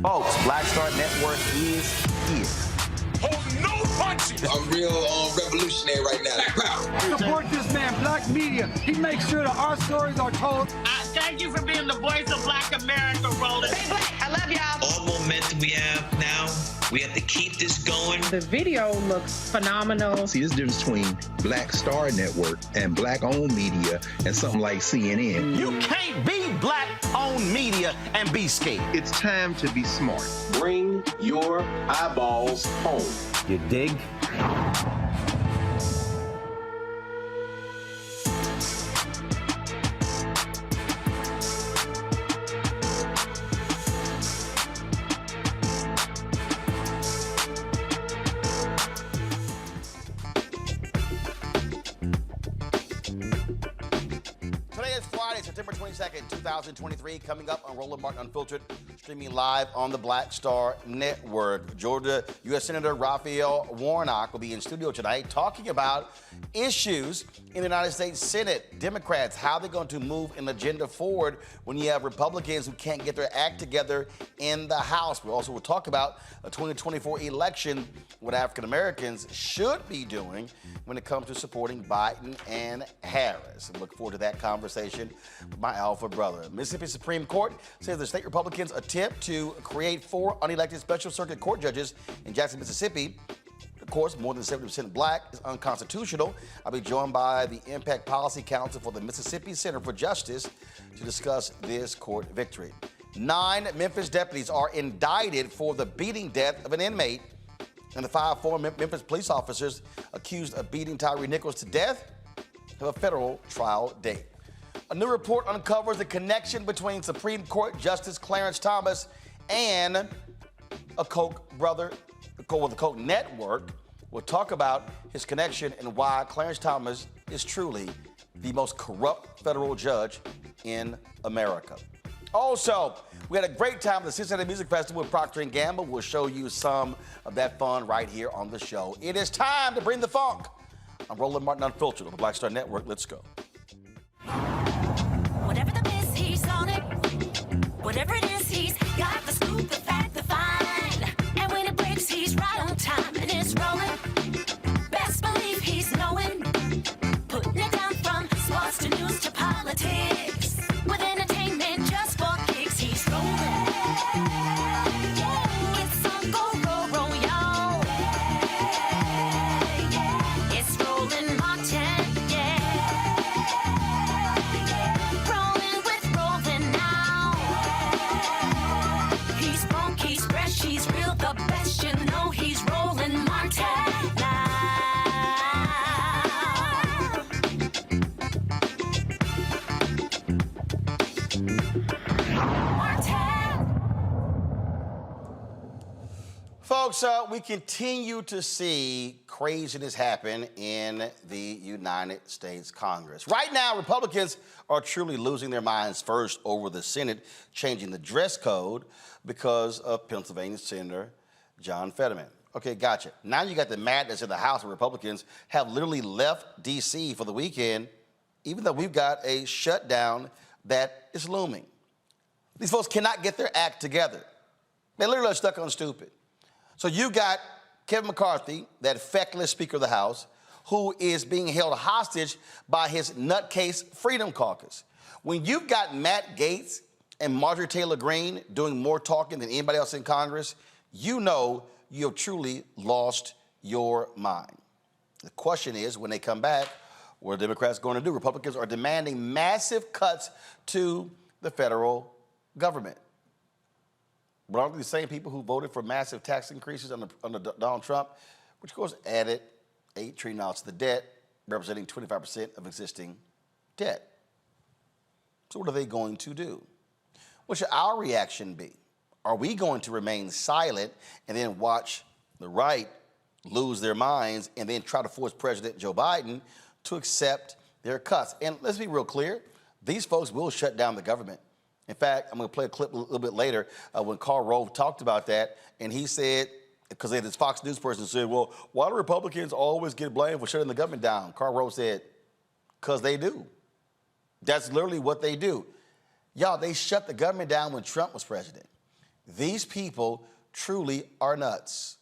Folks, Black Star Network is here. Hold no punches. I'm real revolutionary right now. Support this man, Black Media. He makes sure that our stories are told. Thank you for being the voice of Black America, Roland. Stay black. I love y'all. All momentum we have now, we have to keep this going. The video looks phenomenal. See, there's a difference between Black Star Network and Black-owned media and something like CNN. You can't be Black-owned media and be scared. It's time to be smart. Bring your eyeballs home. You dig? Today is Friday, September 22nd, 2023. Coming up on Roland Martin Unfiltered, streaming live on the Black Star Network. Georgia U.S. Senator Raphael Warnock will be in studio tonight talking about issues in the United States Senate. Democrats, how they're going to move an agenda forward when you have Republicans who can't get their act together in the House. We also will talk about a 2024 election, what African Americans should be doing when it comes to supporting Biden and Harris. I look forward to that conversation with my alpha brother. Mississippi Supreme Court says the state Republicans' attempt to create 4 unelected special circuit court judges in Jackson, Mississippi, of course, more than 70% black, is unconstitutional. I'll be joined by the Impact Policy Counsel for the Mississippi Center for Justice to discuss this court victory. 9 Memphis deputies are indicted for the beating death of an inmate, and the 5 former Memphis police officers accused of beating Tyre Nichols to death have a federal trial date. A new report uncovers the connection between Supreme Court Justice Clarence Thomas and a Koch brother, the Koch network. We'll talk about his connection and why Clarence Thomas is truly the most corrupt federal judge in America. Also, we had a great time at the Cincinnati Music Festival with Procter & Gamble. We'll show you some of that fun right here on the show. It is time to bring the funk. I'm Roland Martin Unfiltered on the Black Star Network. Let's go. Whatever the biz, he's on it. Whatever it is, he's got the scoop, the fact, the fine. And when it breaks, he's right on time and it's rolling. Best believe he's knowing. Putting it down from sports to news to politics. With entertainment just for kicks, he's rolling. It's on go, roll, y'all. It's Roland Martin, rolling with Roland now. He's funk, he's fresh, he's real, the best, you know he's Roland Martin now. Folks, we continue to see craziness happen in the United States Congress. Right now, Republicans are truly losing their minds first over the Senate changing the dress code because of Pennsylvania Senator John Fetterman. Okay, gotcha. Now you got the madness in the House where Republicans have literally left D.C. for the weekend, even though we've got a shutdown that is looming. These folks cannot get their act together. They literally are stuck on stupid. So you got Kevin McCarthy, that feckless Speaker of the House, who is being held hostage by his nutcase Freedom Caucus. When you've got Matt Gaetz and Marjorie Taylor Greene doing more talking than anybody else in Congress, you know you have truly lost your mind. The question is, when they come back, what are Democrats going to do? Republicans are demanding massive cuts to the federal government. But aren't the same people who voted for massive tax increases under Donald Trump, which of course added $8 trillion to the debt, representing 25% of existing debt? So what are they going to do? What should our reaction be? Are we going to remain silent and then watch the right lose their minds and then try to force President Joe Biden to accept their cuts? And let's be real clear, these folks will shut down the government. In fact, I'm going to play a clip a little bit later when Karl Rove talked about that, and he said, because this Fox News person said, well, why do Republicans always get blamed for shutting the government down? Karl Rove said, because they do. That's literally what they do. Y'all, they shut the government down when Trump was president. These people truly are nuts.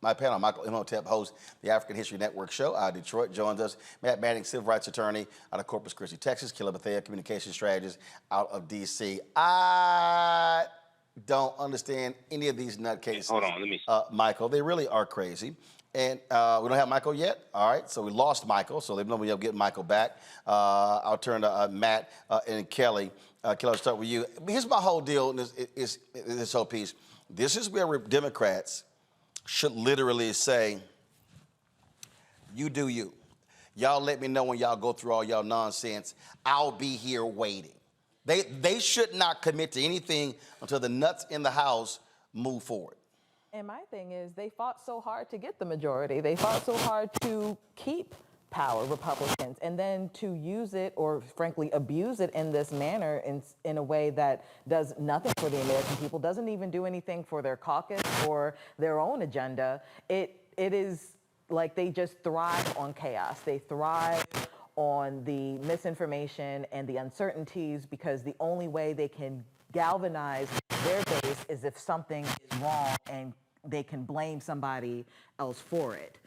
My panel, Michael Imhotep, hosts the African History Network show out of Detroit, joins us. Matt Manning, civil rights attorney out of Corpus Christi, Texas. Killer Bethea, communication strategist out of D.C. I don't understand any of these nutcases. Hold on, let me. Michael, they really are crazy. And we don't have Michael yet. All right, so we lost Michael, so they've nobody able to get Michael back. I'll turn to Matt and Kelly. Kelly, I'll start with you. Here's my whole deal in this whole piece. This is where Democrats should literally say, you do you. Y'all let me know when y'all go through all y'all nonsense. I'll be here waiting. They should not commit to anything until the nuts in the House move forward. And my thing is, they fought so hard to get the majority. They fought so hard to keep power, Republicans, and then to use it or frankly abuse it in this manner in a way that does nothing for the American people, doesn't even do anything for their caucus or their own agenda. It is like they just thrive on chaos. They thrive on the misinformation and the uncertainties because the only way they can galvanize their base is if something is wrong and they can blame somebody else for it.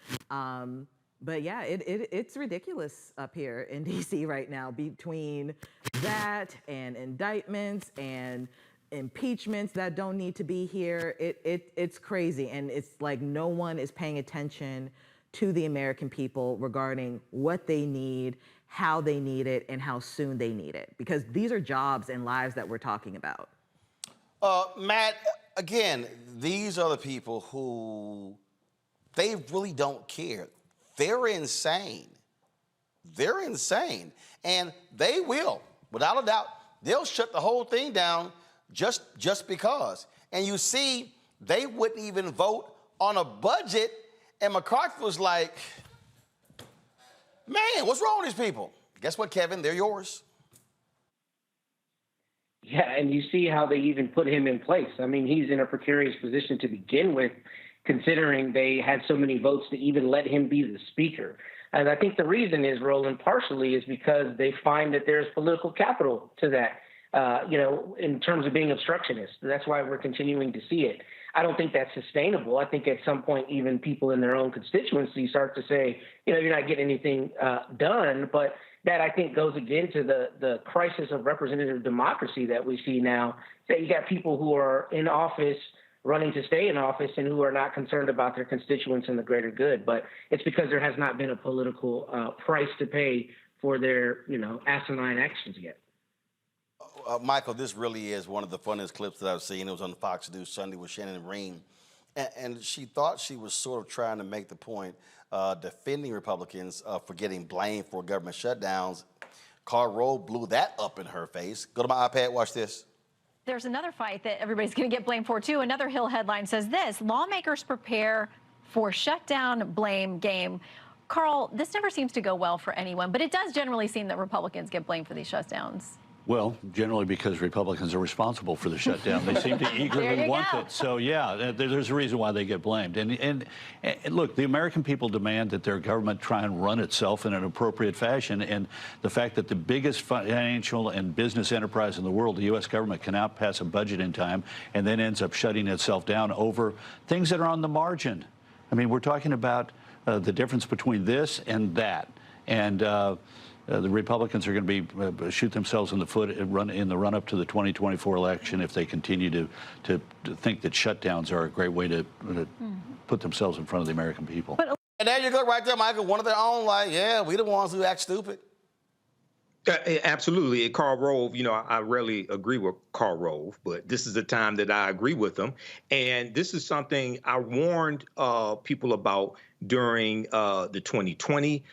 But yeah, it's ridiculous up here in D.C. right now between that and indictments and impeachments that don't need to be here. It's crazy, and it's like no one is paying attention to the American people regarding what they need, how they need it, and how soon they need it. Because these are jobs and lives that we're talking about. Matt, again, these are the people who, they really don't care. They're insane. They're insane. And they will, without a doubt, they'll shut the whole thing down just because. And you see, they wouldn't even vote on a budget, and McCarthy was like, man, what's wrong with these people? Guess what, Kevin? They're yours. Yeah, and you see how they even put him in place. I mean, he's in a precarious position to begin with, considering they had so many votes to even let him be the speaker. And I think the reason is, Roland, partially is because they find that there's political capital to that, in terms of being obstructionist. That's why we're continuing to see it. I don't think that's sustainable. I think at some point, even people in their own constituency start to say, you're not getting anything done. But that, I think, goes again to the crisis of representative democracy that we see now. So you got people who are in office, running to stay in office, and who are not concerned about their constituents and the greater good. But it's because there has not been a political price to pay for their, asinine actions yet. Michael, this really is one of the funniest clips that I've seen. It was on Fox News Sunday with Shannon Ream. And she thought she was sort of trying to make the point, defending Republicans for getting blamed for government shutdowns. Karl Rove blew that up in her face. Go to my iPad, watch this. There's another fight that everybody's going to get blamed for, too. Another Hill headline says this: lawmakers prepare for shutdown blame game. Karl, this never seems to go well for anyone, but it does generally seem that Republicans get blamed for these shutdowns. Well, generally because Republicans are responsible for the shutdown. They seem to eagerly want it. So, yeah, there's a reason why they get blamed. And look, the American people demand that their government try and run itself in an appropriate fashion. And the fact that the biggest financial and business enterprise in the world, the U.S. government, cannot pass a budget in time and then ends up shutting itself down over things that are on the margin. I mean, we're talking about the difference between this and that. And the Republicans are going to be shoot themselves in the foot in the run-up to the 2024 election if they continue to think that shutdowns are a great way to put themselves in front of the American people. And there you go, right there, Michael. One of their own, like, yeah, we the ones who act stupid. Absolutely. Karl Rove, I rarely agree with Karl Rove, but this is the time that I agree with him. And this is something I warned people about during the 2020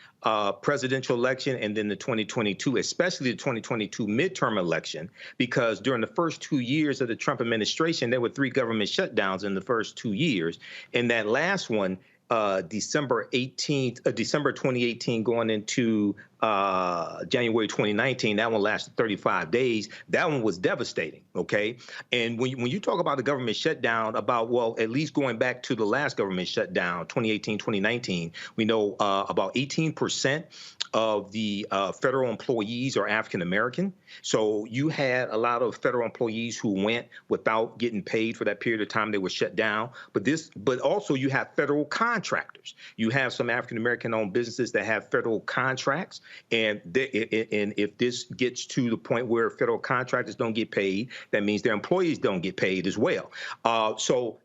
presidential election and then the 2022, especially the 2022 midterm election, because during the first 2 years of the Trump administration, there were 3 government shutdowns in the first 2 years. And that last one, December 2018 going into January 2019. That one lasted 35 days. That one was devastating, okay? And when you talk about the government shutdown, well, at least going back to the last government shutdown, 2018, 2019, we know about 18% of the federal employees are African American. So you had a lot of federal employees who went without getting paid for that period of time they were shut down. But also you have federal contractors. You have some African American owned businesses that have federal contracts. And if this gets to the point where federal contractors don't get paid, that means their employees don't get paid as well. So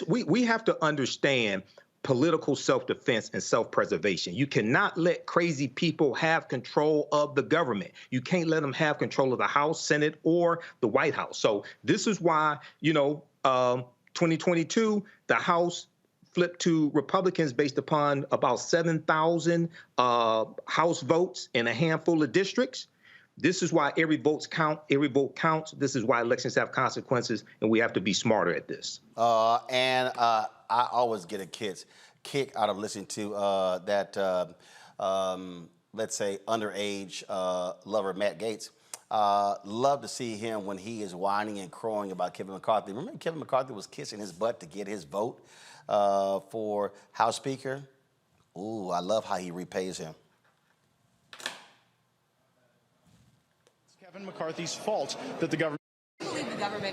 we have to understand political self-defense and self-preservation. You cannot let crazy people have control of the government. You can't let them have control of the House, Senate, or the White House. So this is why, 2022, the House flipped to Republicans based upon about 7,000 House votes in a handful of districts. This is why every vote counts. This is why elections have consequences, and we have to be smarter at this. I always get a kick out of listening to let's say, underage lover Matt Gaetz. Love to see him when he is whining and crowing about Kevin McCarthy. Remember Kevin McCarthy was kissing his butt to get his vote for House Speaker? Ooh, I love how he repays him. Kevin McCarthy's fault that the government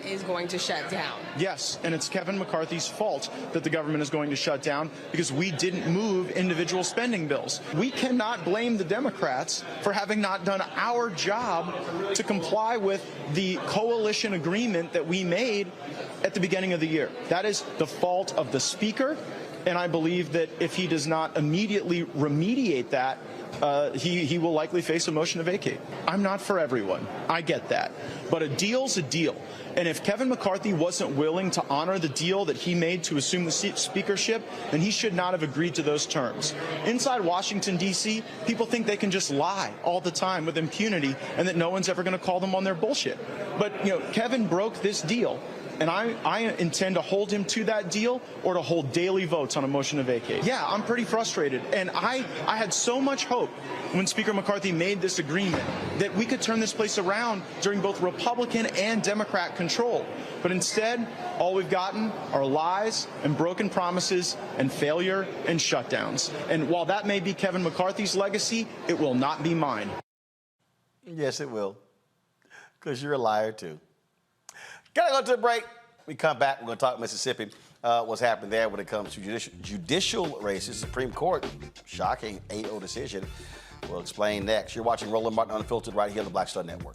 is going to shut down. Yes, and it's Kevin McCarthy's fault that the government is going to shut down because we didn't move individual spending bills. We cannot blame the Democrats for having not done our job to comply with the coalition agreement that we made at the beginning of the year. That is the fault of the Speaker, and I believe that if he does not immediately remediate that, he will likely face a motion to vacate. I'm not for everyone. I get that. But a deal's a deal. And if Kevin McCarthy wasn't willing to honor the deal that he made to assume the speakership, then he should not have agreed to those terms. Inside Washington, D.C., people think they can just lie all the time with impunity and that no one's ever going to call them on their bullshit. But, Kevin broke this deal. And I intend to hold him to that deal or to hold daily votes on a motion to vacate. Yeah, I'm pretty frustrated. And I had so much hope when Speaker McCarthy made this agreement that we could turn this place around during both Republican and Democrat control. But instead, all we've gotten are lies and broken promises and failure and shutdowns. And while that may be Kevin McCarthy's legacy, it will not be mine. Yes, it will. Because you're a liar, too. Gotta go to the break. We come back. We're going to talk Mississippi, what's happening there when it comes to judicial races. Supreme Court, shocking 8-0 decision. We'll explain next. You're watching Roland Martin Unfiltered right here on the Black Star Network.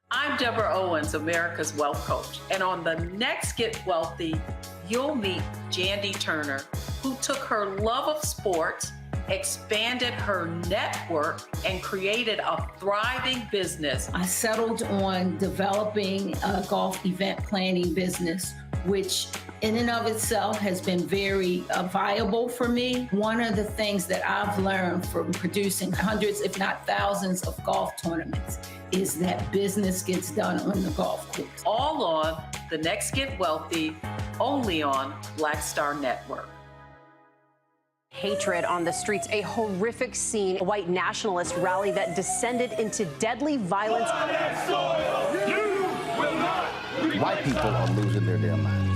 I'm Deborah Owens, America's Wealth Coach. And on the next Get Wealthy, you'll meet Jandy Turner, who took her love of sports, expanded her network, and created a thriving business. I settled on developing a golf event planning business, which in and of itself has been very viable for me. One of the things that I've learned from producing hundreds, if not thousands, of golf tournaments is that business gets done on the golf course. All on The Next Get Wealthy, only on Black Star Network. Hatred on the streets, a horrific scene, a white nationalist rally that descended into deadly violence. White people are losing their damn minds.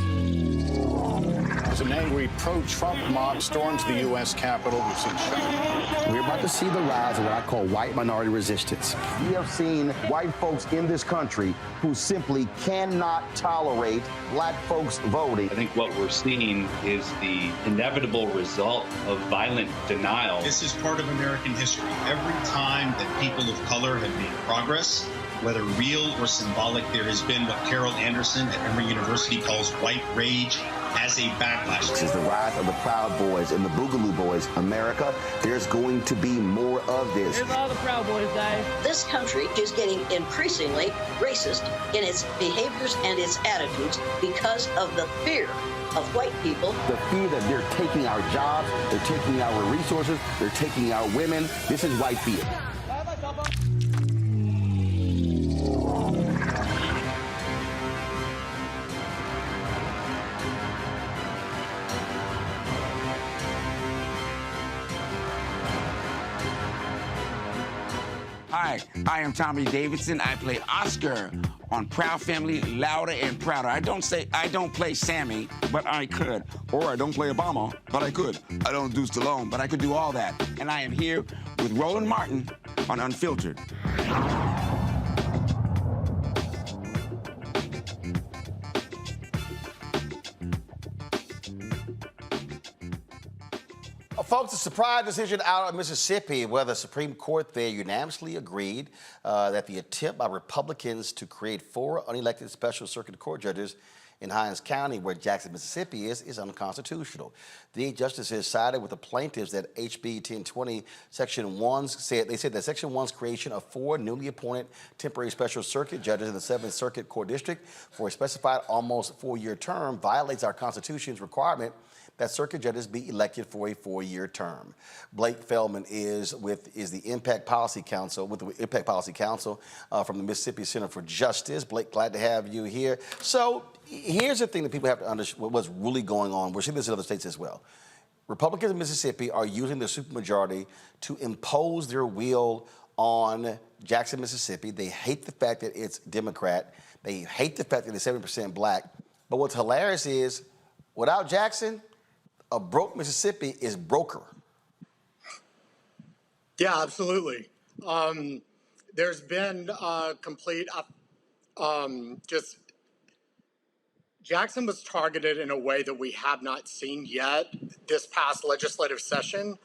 As an angry pro-Trump mob storms the U.S. Capitol, we've seen shutdowns. We're about to see the rise of what I call white minority resistance. We have seen white folks in this country who simply cannot tolerate black folks voting. I think what we're seeing is the inevitable result of violent denial. This is part of American history. Every time that people of color have made progress, whether real or symbolic, there has been what Carol Anderson at Emory University calls white rage as a backlash. This is the rise of the Proud Boys and the Boogaloo Boys. America, there's going to be more of this. Here's all the Proud Boys, Dave. This country is getting increasingly racist in its behaviors and its attitudes because of the fear of white people. The fear that they're taking our jobs, they're taking our resources, they're taking our women. This is white fear. Hi, I am Tommy Davidson. I play Oscar on Proud Family, Louder and Prouder. I don't play Sammy, but I could. Or I don't play Obama, but I could. I don't do Stallone, but I could do all that. And I am here with Roland Martin on Unfiltered. Folks, a surprise decision out of Mississippi where the Supreme Court there unanimously agreed that the attempt by Republicans to create 4 unelected special circuit court judges in Hinds County, where Jackson, Mississippi is unconstitutional. The 8 justices sided with the plaintiffs that HB 1020 Section 1 said that Section 1's creation of 4 newly appointed temporary special circuit judges in the 7th Circuit Court District for a specified almost 4-year term violates our Constitution's requirement that circuit judges be elected for a 4-year term. Blake Feldman is the Impact Policy Counsel with the Impact Policy Counsel from the Mississippi Center for Justice. Blake, glad to have you here. So here's the thing that people have to understand what's really going on. We're seeing this in other states as well. Republicans in Mississippi are using the supermajority to impose their will on Jackson, Mississippi. They hate the fact that it's Democrat. They hate the fact that it's 70% black. But what's hilarious is, without Jackson, a broke Mississippi is broker. Yeah, absolutely. There's been complete, Jackson was targeted in a way that we have not seen yet this past legislative session.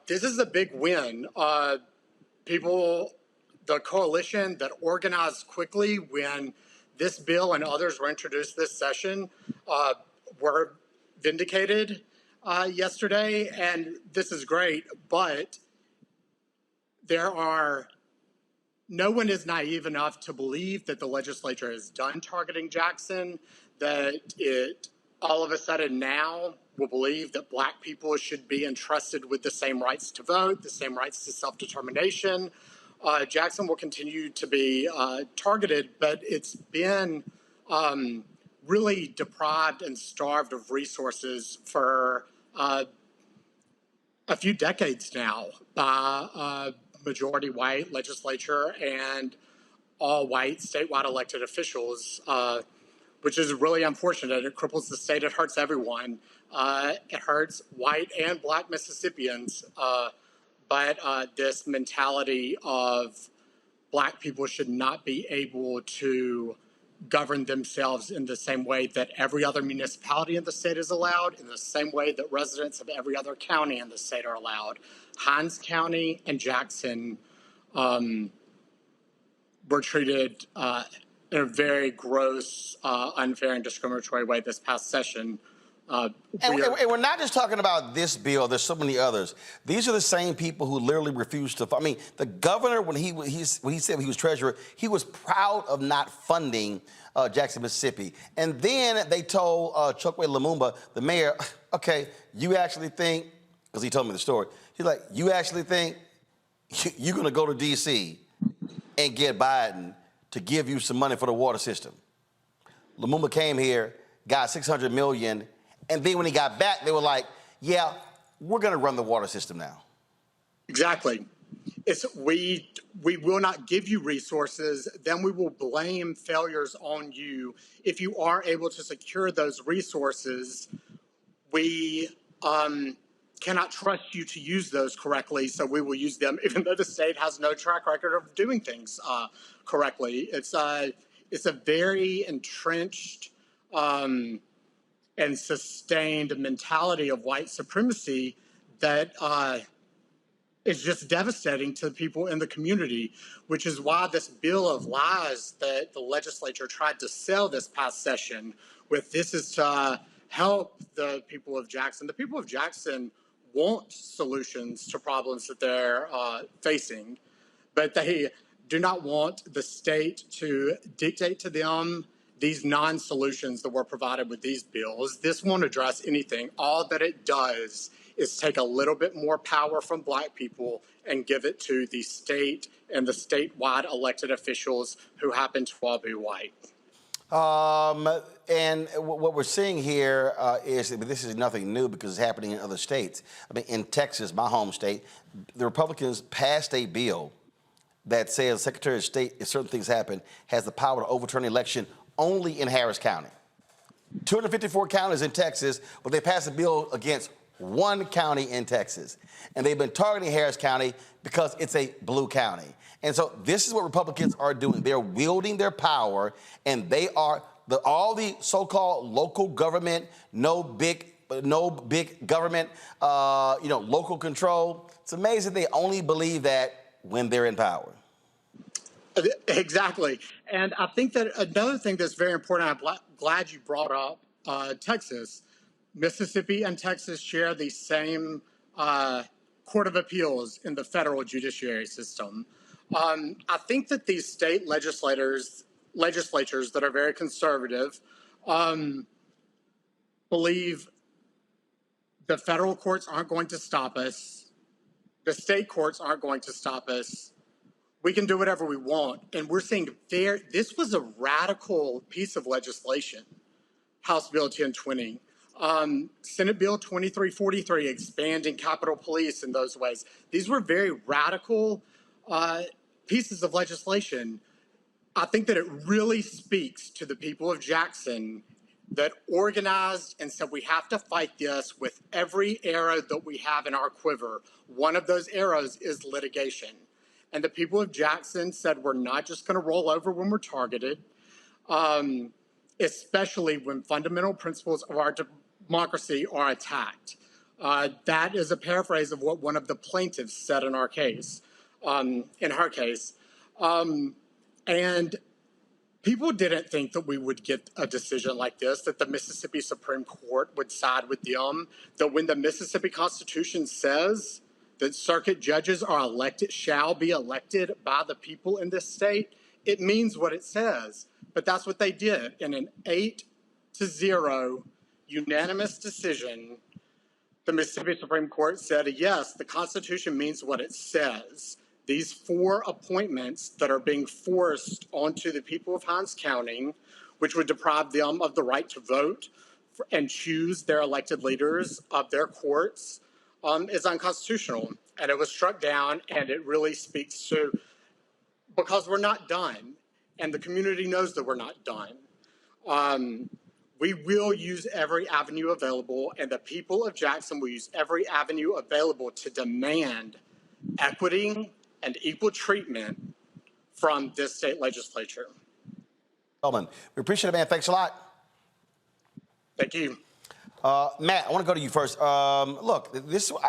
This is a big win. The coalition that organized quickly when this bill and others were introduced this session were vindicated yesterday, and this is great, but no one is naive enough to believe that the legislature is done targeting Jackson, that it all of a sudden now will believe that black people should be entrusted with the same rights to vote, the same rights to self-determination. Jackson will continue to be targeted, but it's been really deprived and starved of resources for a few decades now by a majority white legislature and all white statewide elected officials, which is really unfortunate. It cripples the state. It hurts everyone. It hurts white and black Mississippians. But this mentality of black people should not be able to govern themselves in the same way that every other municipality in the state is allowed, in the same way that residents of every other county in the state are allowed. Hinds County and Jackson were treated in a very gross, unfair, and discriminatory way this past session. And we're not just talking about this bill. There's so many others. These are the same people who literally refused to. I mean, the governor, when he said he was treasurer, he was proud of not funding Jackson, Mississippi. And then they told Chokwe Lumumba, the mayor, okay, you actually think, because he told me the story, he's like, you actually think you're going to go to D.C. and get Biden to give you some money for the water system? Lumumba came here, got $600 million. And then when he got back, they were like, yeah, we're going to run the water system now. Exactly. We will not give you resources, then we will blame failures on you. If you are able to secure those resources, we cannot trust you to use those correctly, so we will use them even though the state has no track record of doing things correctly. It's a very entrenched and sustained mentality of white supremacy that is just devastating to the people in the community, which is why this bill of lies that the legislature tried to sell this past session with, this is to help the people of Jackson. The people of Jackson want solutions to problems that they're facing, but they do not want the state to dictate to them these non-solutions that were provided with these bills. This won't address anything. All that it does is take a little bit more power from black people and give it to the state and the statewide elected officials who happen to all be white. And what we're seeing here is that this is nothing new because it's happening in other states. I mean, in Texas, my home state, the Republicans passed a bill that says Secretary of State, if certain things happen, has the power to overturn an election only in Harris County. 254 counties in Texas, but they passed a bill against one county in Texas. And they've been targeting Harris County because it's a blue county. And so this is what Republicans are doing. They're wielding their power, and they are all the so-called local government, no big government, local control. It's amazing they only believe that when they're in power. Exactly. And I think that another thing that's very important, I'm glad you brought up Texas. Mississippi and Texas share the same Court of Appeals in the federal judiciary system. I think that these state legislatures that are very conservative believe the federal courts aren't going to stop us. The state courts aren't going to stop us. We can do whatever we want. And we're seeing this was a radical piece of legislation, House Bill 1020. Senate Bill 2343, expanding Capitol Police in those ways. These were very radical pieces of legislation. I think that it really speaks to the people of Jackson that organized and said we have to fight this with every arrow that we have in our quiver. One of those arrows is litigation. And the people of Jackson said we're not just going to roll over when we're targeted, especially when fundamental principles of our democracy are attacked. That is a paraphrase of what one of the plaintiffs said in our case, in her case. And people didn't think that we would get a decision like this, that the Mississippi Supreme Court would side with them, that when the Mississippi Constitution says that circuit judges are elected, shall be elected by the people in this state, it means what it says. But that's what they did. In an 8-0 unanimous decision, the Mississippi Supreme Court said, yes, the Constitution means what it says. These 4 appointments that are being forced onto the people of Hinds County, which would deprive them of the right to vote and choose their elected leaders of their courts, is unconstitutional. And it was struck down, and it really speaks to, because we're not done, and the community knows that we're not done. We will use every avenue available, and the people of Jackson will use every avenue available to demand equity and equal treatment from this state legislature. Roland, we appreciate it, man. Thanks a lot. Thank you. Matt, I want to go to you first. Look,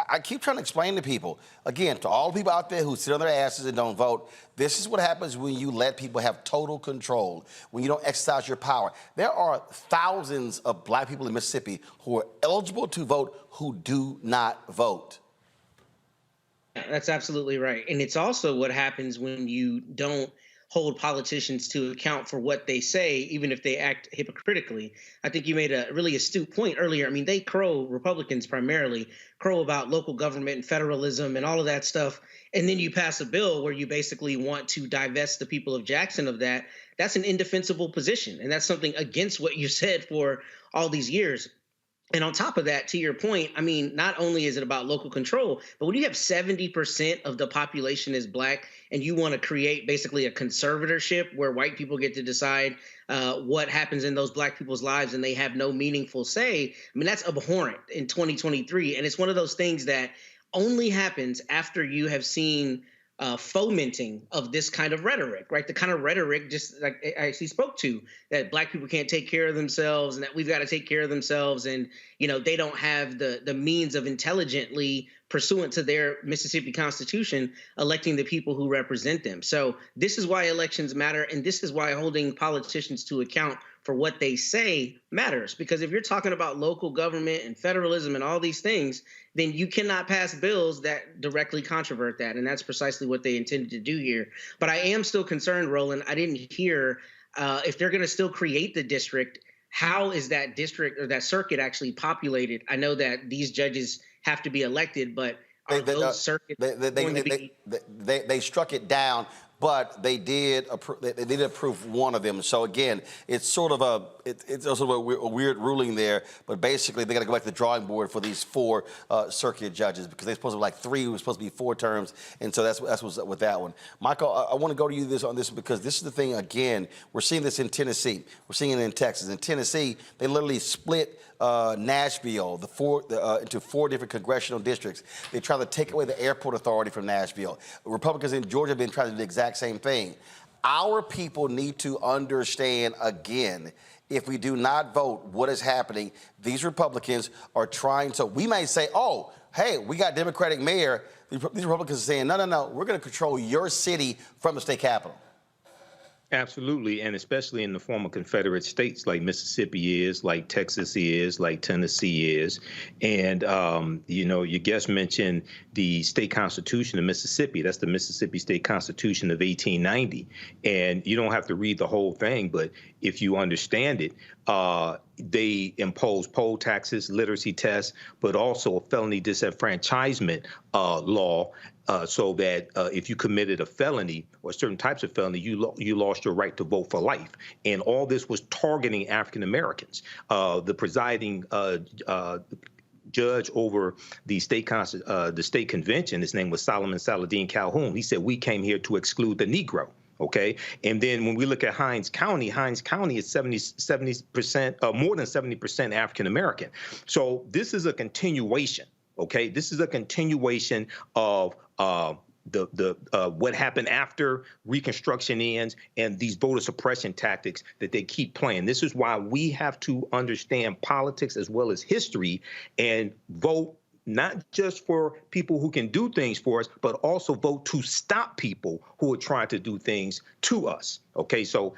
I keep trying to explain to people, again, to all the people out there who sit on their asses and don't vote, this is what happens when you let people have total control, when you don't exercise your power. There are thousands of black people in Mississippi who are eligible to vote who do not vote. That's absolutely right. And it's also what happens when you don't hold politicians to account for what they say, even if they act hypocritically. I think you made a really astute point earlier. I mean, they Republicans primarily crow about local government and federalism and all of that stuff. And then you pass a bill where you basically want to divest the people of Jackson of that. That's an indefensible position. And that's something against what you said for all these years. And on top of that, to your point, I mean, not only is it about local control, but when you have 70% of the population is black and you want to create basically a conservatorship where white people get to decide what happens in those black people's lives and they have no meaningful say, I mean, that's abhorrent in 2023. And it's one of those things that only happens after you have seen fomenting of this kind of rhetoric, right? The kind of rhetoric, just like I actually spoke to, that black people can't take care of themselves and that we've got to take care of themselves. And, you know, they don't have the means of intelligently, pursuant to their Mississippi Constitution, electing the people who represent them. So this is why elections matter. And this is why holding politicians to account for what they say matters. Because if you're talking about local government and federalism and all these things, then you cannot pass bills that directly controvert that. And that's precisely what they intended to do here. But I am still concerned, Roland. I didn't hear if they're going to still create the district, how is that district or that circuit actually populated? I know that these judges have to be elected, but are those circuits going to be? They struck it down but they did approve one of them. So again, it's sort of it's also a weird ruling there. But basically, they got to go back to the drawing board for these 4 circuit judges because they're supposed to be like 3. It was supposed to be 4 terms, and so that's what's up with that one. Michael, I want to go to you on this because this is the thing. Again, we're seeing this in Tennessee. We're seeing it in Texas. In Tennessee, they literally split Nashville into 4 different congressional districts. They try to take away the airport authority from Nashville. Republicans in Georgia have been trying to do the exact same thing. Our people need to understand, again, if we do not vote, what is happening. These Republicans are trying to, we may say, oh, hey, we got Democratic mayor. These Republicans are saying, no, we're going to control your city from the state capitol. Absolutely, and especially in the former Confederate states like Mississippi is, like Texas is, like Tennessee is. And, your guest mentioned the state constitution of Mississippi. That's the Mississippi State Constitution of 1890. And you don't have to read the whole thing, but if you understand it, they impose poll taxes, literacy tests, but also a felony disenfranchisement law. So that if you committed a felony or certain types of felony, you lost your right to vote for life. And all this was targeting African Americans. The presiding judge over the state convention, his name was Solomon Saladin Calhoun. He said, we came here to exclude the Negro. Okay. And then when we look at Hinds County is 70%, more than 70% African American. So this is a continuation. Okay, this is a continuation of what happened after Reconstruction ends and these voter suppression tactics that they keep playing. This is why we have to understand politics as well as history and vote not just for people who can do things for us, but also vote to stop people who are trying to do things to us. Okay, so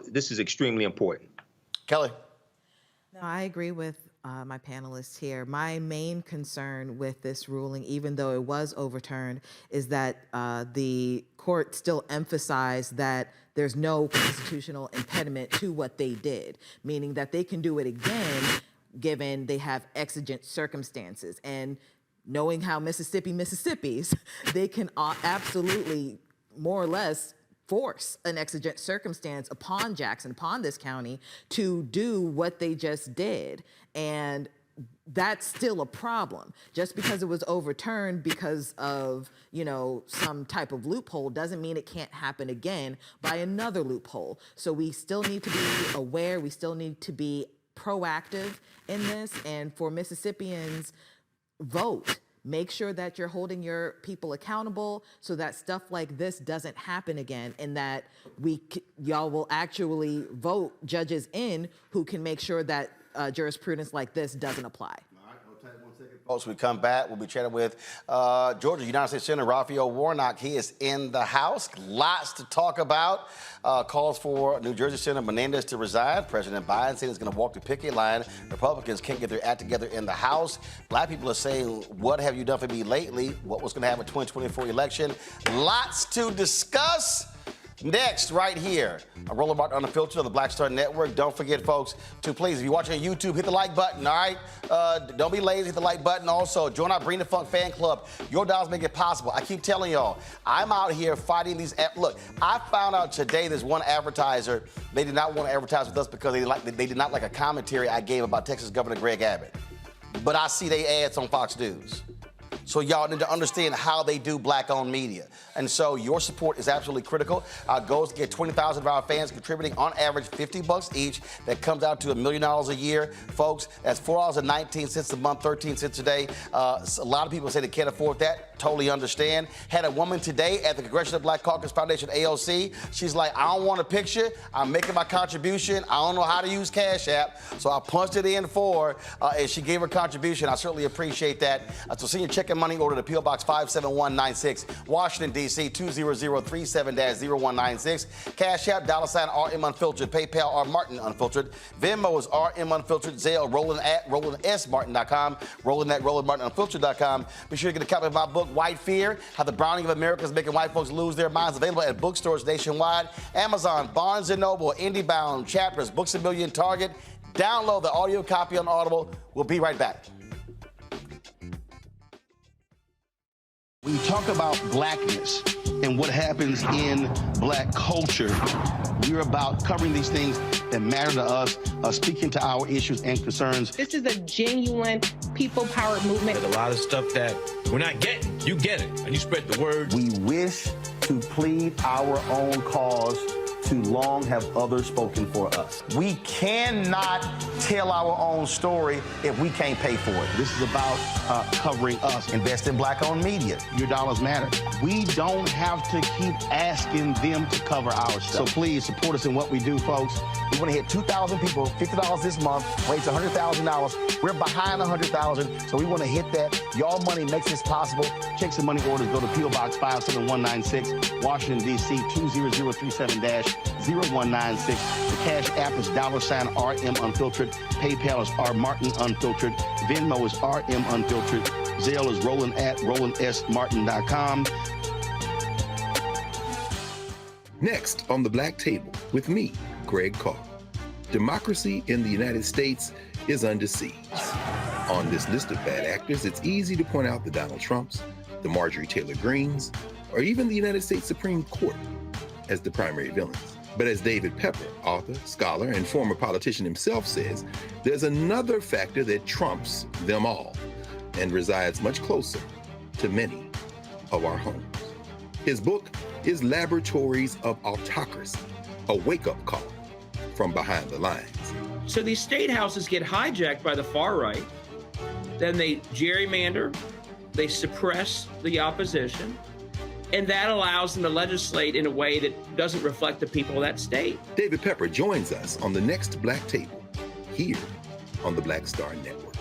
this is extremely important. Kelly. No, I agree with my panelists here. My main concern with this ruling, even though it was overturned, is that the court still emphasized that there's no constitutional impediment to what they did, meaning that they can do it again, given they have exigent circumstances. And knowing how Mississippi's, they can absolutely more or less force an exigent circumstance upon Jackson, upon this county, to do what they just did. And that's still a problem. Just because it was overturned because of, some type of loophole doesn't mean it can't happen again by another loophole. So we still need to be aware. We still need to be proactive in this. And for Mississippians, vote. Make sure that you're holding your people accountable so that stuff like this doesn't happen again, and that y'all will actually vote judges in who can make sure that jurisprudence like this doesn't apply. Folks, we come back. We'll be chatting with Georgia United States Senator Raphael Warnock. He is in the House. Lots to talk about. Calls for New Jersey Senator Menendez to resign. President Biden said he's going to walk the picket line. Republicans can't get their act together in the House. Black people are saying, what have you done for me lately? What was going to happen in the 2024 election? Lots to discuss. Next, right here, Roland Martin Unfiltered on the Black Star Network. Don't forget, folks, to please, if you're watching on YouTube, hit the like button, all right? Don't be lazy, hit the like button. Also, join our Bring the Funk fan club. Your dollars make it possible. I keep telling y'all, I'm out here fighting these. Look, I found out today there's one advertiser, they did not want to advertise with us because they did not like a commentary I gave about Texas Governor Greg Abbott. But I see they ads on Fox News. So y'all need to understand how they do black-owned media. And so your support is absolutely critical. Our goal is to get 20,000 of our fans contributing on average $50 each. That comes out to $1 million a year. Folks, that's $4.19 a month, 13 cents a day. A lot of people say they can't afford that. Totally understand. Had a woman today at the Congressional Black Caucus Foundation, AOC. She's like, I don't want a picture. I'm making my contribution. I don't know how to use Cash App. So I punched it in for her, and she gave her contribution. I certainly appreciate that. So send your check and money order to P.O. Box 57196, Washington, D.C. 20037-0196. Cash App, $RM Unfiltered. PayPal, R Martin Unfiltered. Venmo is RM Unfiltered. Zelle, Roland at RolandSMartin.com. Roland at RolandMartinUnfiltered.com. Be sure to get a copy of my book, White Fear, How the Browning of America is Making White Folks Lose Their Minds. Available at bookstores nationwide. Amazon, Barnes & Noble, IndieBound, Chapters, Books A Million, Target. Download the audio copy on Audible. We'll be right back. When you talk about blackness, and what happens in black culture. We're about covering these things that matter to us, speaking to our issues and concerns. This is a genuine people-powered movement. There's a lot of stuff that we're not getting. You get it, and you spread the word. We wish to plead our own cause. Too long have others spoken for us. We cannot tell our own story if we can't pay for it. This is about covering us. Invest in black-owned media. Your dollars matter. We don't have to keep asking them to cover our stuff. So please support us in what we do, folks. We want to hit 2,000 people, $50 this month, raise $100,000. We're behind 100,000, so we want to hit that. Y'all money makes this possible. Checks and money orders go to P.O. Box 57196, Washington, D.C. 20037-0196. The Cash App is $RM Unfiltered. PayPal is R Martin Unfiltered. Venmo is RM Unfiltered. Zelle is Roland at RolandSMartin.com. Next on the Black Table with me, Greg Carr. Democracy in the United States is under siege. On this list of bad actors, it's easy to point out the Donald Trumps, the Marjorie Taylor Greens, or even the United States Supreme Court as the primary villains. But as David Pepper, author, scholar, and former politician himself says, there's another factor that trumps them all and resides much closer to many of our homes. His book is Laboratories of Autocracy, a wake-up call from behind the lines. So these state houses get hijacked by the far right, then they gerrymander, they suppress the opposition, and that allows them to legislate in a way that doesn't reflect the people of that state. David Pepper joins us on the next Black Table, here on the Black Star Network.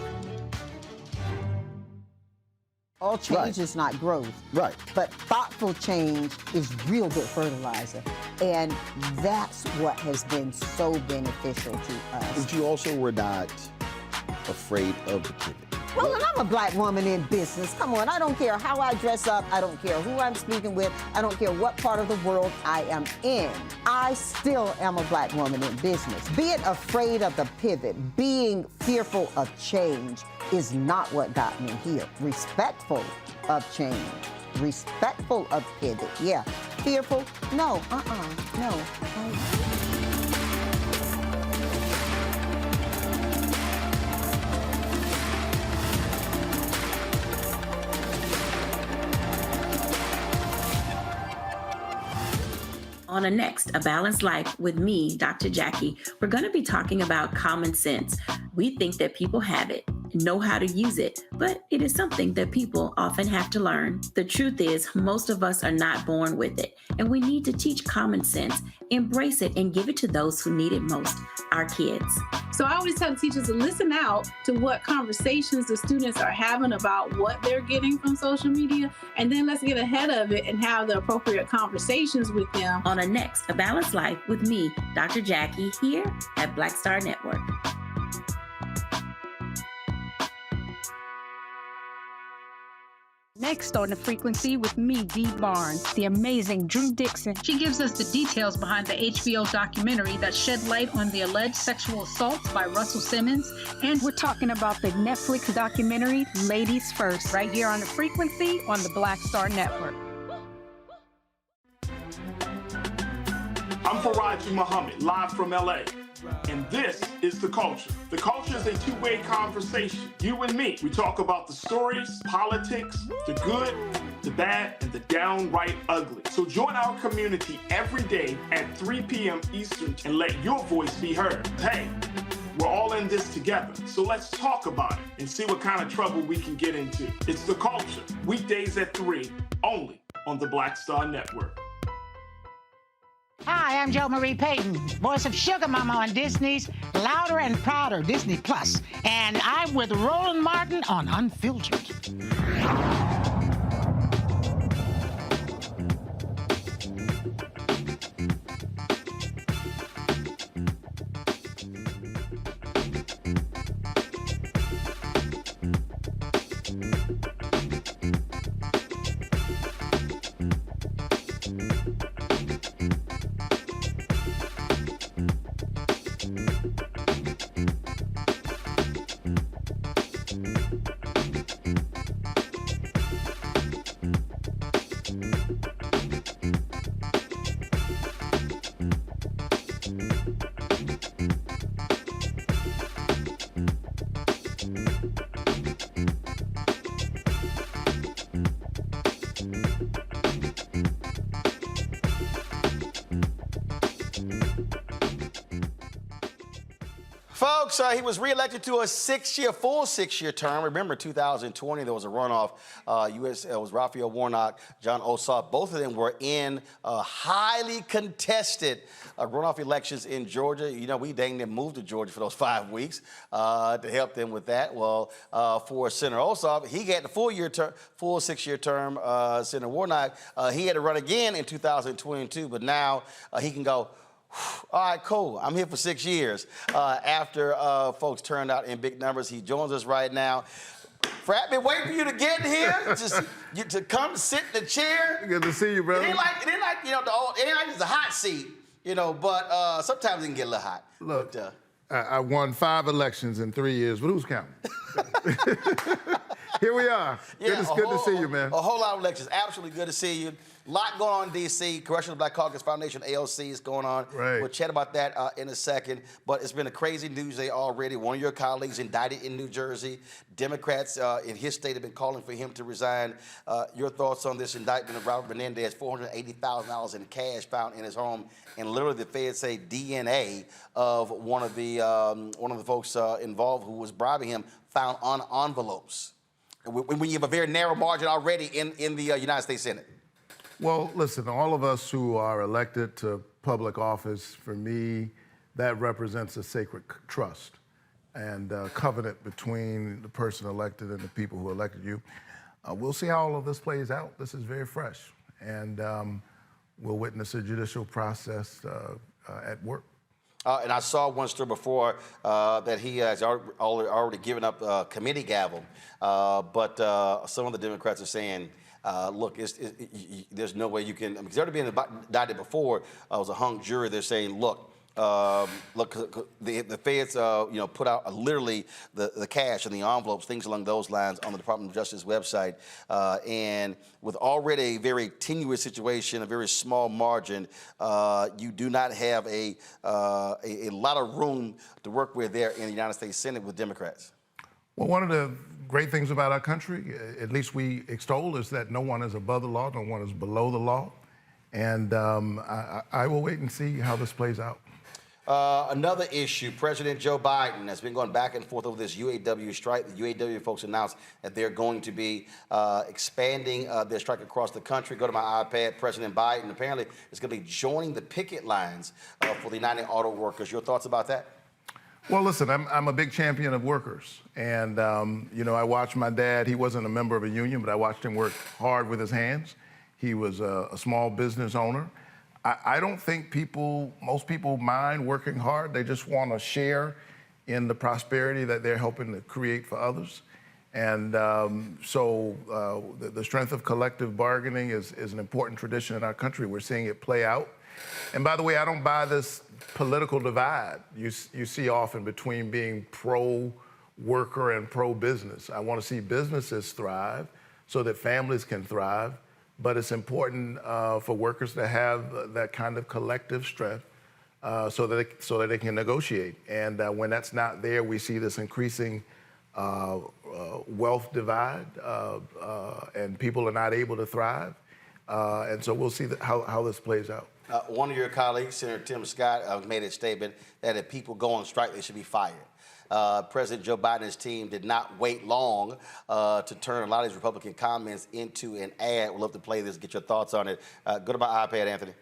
All change is not growth. Right. But thoughtful change is real good fertilizer. And that's what has been so beneficial to us. But you also were not afraid of the pivot. Well, and I'm a black woman in business. Come on, I don't care how I dress up. I don't care who I'm speaking with. I don't care what part of the world I am in. I still am a black woman in business. Being afraid of the pivot, being fearful of change is not what got me here. Respectful of change, respectful of pivot, yeah. Fearful, no, no. On the next A Balanced Life with me, Dr. Jackie, we're going to be talking about common sense. We think that people have it, know how to use it, but it is something that people often have to learn. The truth is, most of us are not born with it, and we need to teach common sense, embrace it, and give it to those who need it most, our kids. So I always tell teachers to listen out to what conversations the students are having about what they're getting from social media, and then let's get ahead of it and have the appropriate conversations with them. On the next A Balanced Life with me, Dr. Jackie, here at Black Star Network. Next on The Frequency with me, Dee Barnes, the amazing Drew Dixon. She gives us the details behind the HBO documentary that shed light on the alleged sexual assaults by Russell Simmons. And we're talking about the Netflix documentary, Ladies First, right here on The Frequency on the Black Star Network. I'm Faraji Muhammad, live from LA. And this is The Culture. The Culture is a two-way conversation. You and me. We talk about the stories, politics, the good, the bad, and the downright ugly. So join our community every day at 3 p.m. Eastern and let your voice be heard. Hey, we're all in this together. So let's talk about it and see what kind of trouble we can get into. It's The Culture. Weekdays at 3, only on the Black Star Network. Hi, I'm Jo Marie Payton, voice of Sugar Mama on Disney's Louder and Prouder Disney Plus, and I'm with Roland Martin on Unfiltered. folks, he was reelected to a full six-year term. Remember, 2020, there was a runoff. It was Raphael Warnock, John Ossoff. Both of them were in highly contested runoff elections in Georgia. You know, we dang near moved to Georgia for those 5 weeks to help them with that. Well, for Senator Ossoff, he had the full six-year term. Senator Warnock, he had to run again in 2022, but now he can go, all right, cool. I'm here for 6 years. After folks turned out in big numbers, he joins us right now. Frat, been waiting for you to get here, to come sit in the chair. Good to see you, brother. It ain't like you know, it ain't like it's a hot seat, you know. But sometimes it can get a little hot. Look, but, I won 5 elections in 3 years, but who's counting? Here we are. Yeah, good to see you, man. A whole lot of elections. Absolutely good to see you. A lot going on in D.C. Congressional Black Caucus Foundation, AOC, is going on. Right. We'll chat about that in a second. But it's been a crazy news day already. One of your colleagues indicted in New Jersey. Democrats in his state have been calling for him to resign. Your thoughts on this indictment of Robert Menendez, $480,000 in cash found in his home, and literally the feds say DNA of one of the folks involved who was bribing him found on envelopes. When you have a very narrow margin already in the United States Senate. Well, listen, all of us who are elected to public office, for me, that represents a sacred trust and covenant between the person elected and the people who elected you. We'll see how all of this plays out. This is very fresh, and we'll witness a judicial process at work. And I saw one story before that he has already given up a committee gavel, but some of the Democrats are saying, look, there's no way you can, because it's already been indicted before. It was a hung jury. They're saying, look, the feds, put out literally the cash and the envelopes, things along those lines, on the Department of Justice website. And with already a very tenuous situation, a very small margin, you do not have a lot of room to work with there in the United States Senate with Democrats. Well, one of the great things about our country, at least we extol, is that no one is above the law, no one is below the law. And I will wait and see how this plays out. Another issue, President Joe Biden has been going back and forth over this UAW strike. The UAW folks announced that they're going to be expanding their strike across the country. Go to my iPad. President Biden apparently is going to be joining the picket lines for the United Auto Workers. Your thoughts about that? Well, listen, I'm a big champion of workers. And, I watched my dad. He wasn't a member of a union, but I watched him work hard with his hands. He was a small business owner. I don't think most people mind working hard. They just want to share in the prosperity that they're helping to create for others. And so the strength of collective bargaining is an important tradition in our country. We're seeing it play out. And by the way, I don't buy this political divide you see often between being pro-worker and pro-business. I want to see businesses thrive so that families can thrive. But it's important for workers to have that kind of collective strength so that they can negotiate. And when that's not there, we see this increasing wealth divide, and people are not able to thrive. And so we'll see how this plays out. One of your colleagues, Senator Tim Scott, made a statement that if people go on strike, they should be fired. President Joe Biden's team did not wait long to turn a lot of these Republican comments into an ad. We'd love to play this, get your thoughts on it. Go to my iPad, Anthony.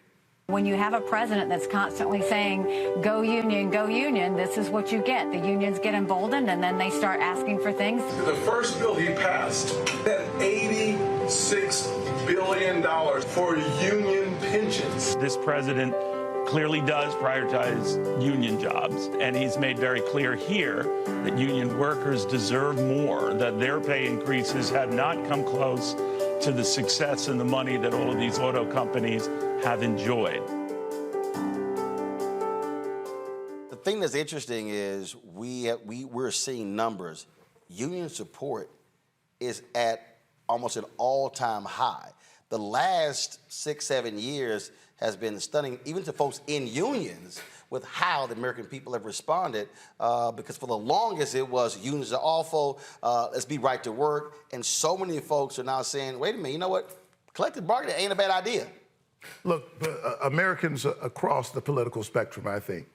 When you have a president that's constantly saying, go union, this is what you get. The unions get emboldened, and then they start asking for things. The first bill he passed had $86 billion for union pensions. This president clearly does prioritize union jobs, and he's made very clear here that union workers deserve more, that their pay increases have not come close to the success and the money that all of these auto companies have enjoyed. The thing that's interesting is we're seeing numbers. Union support is at almost an all-time high. The last 6-7 years has been stunning, even to folks in unions, with how the American people have responded, because for the longest it was unions are awful, let's be right to work, and so many folks are now saying, wait a minute, you know what, collective bargaining ain't a bad idea. Look, Americans across the political spectrum, I think,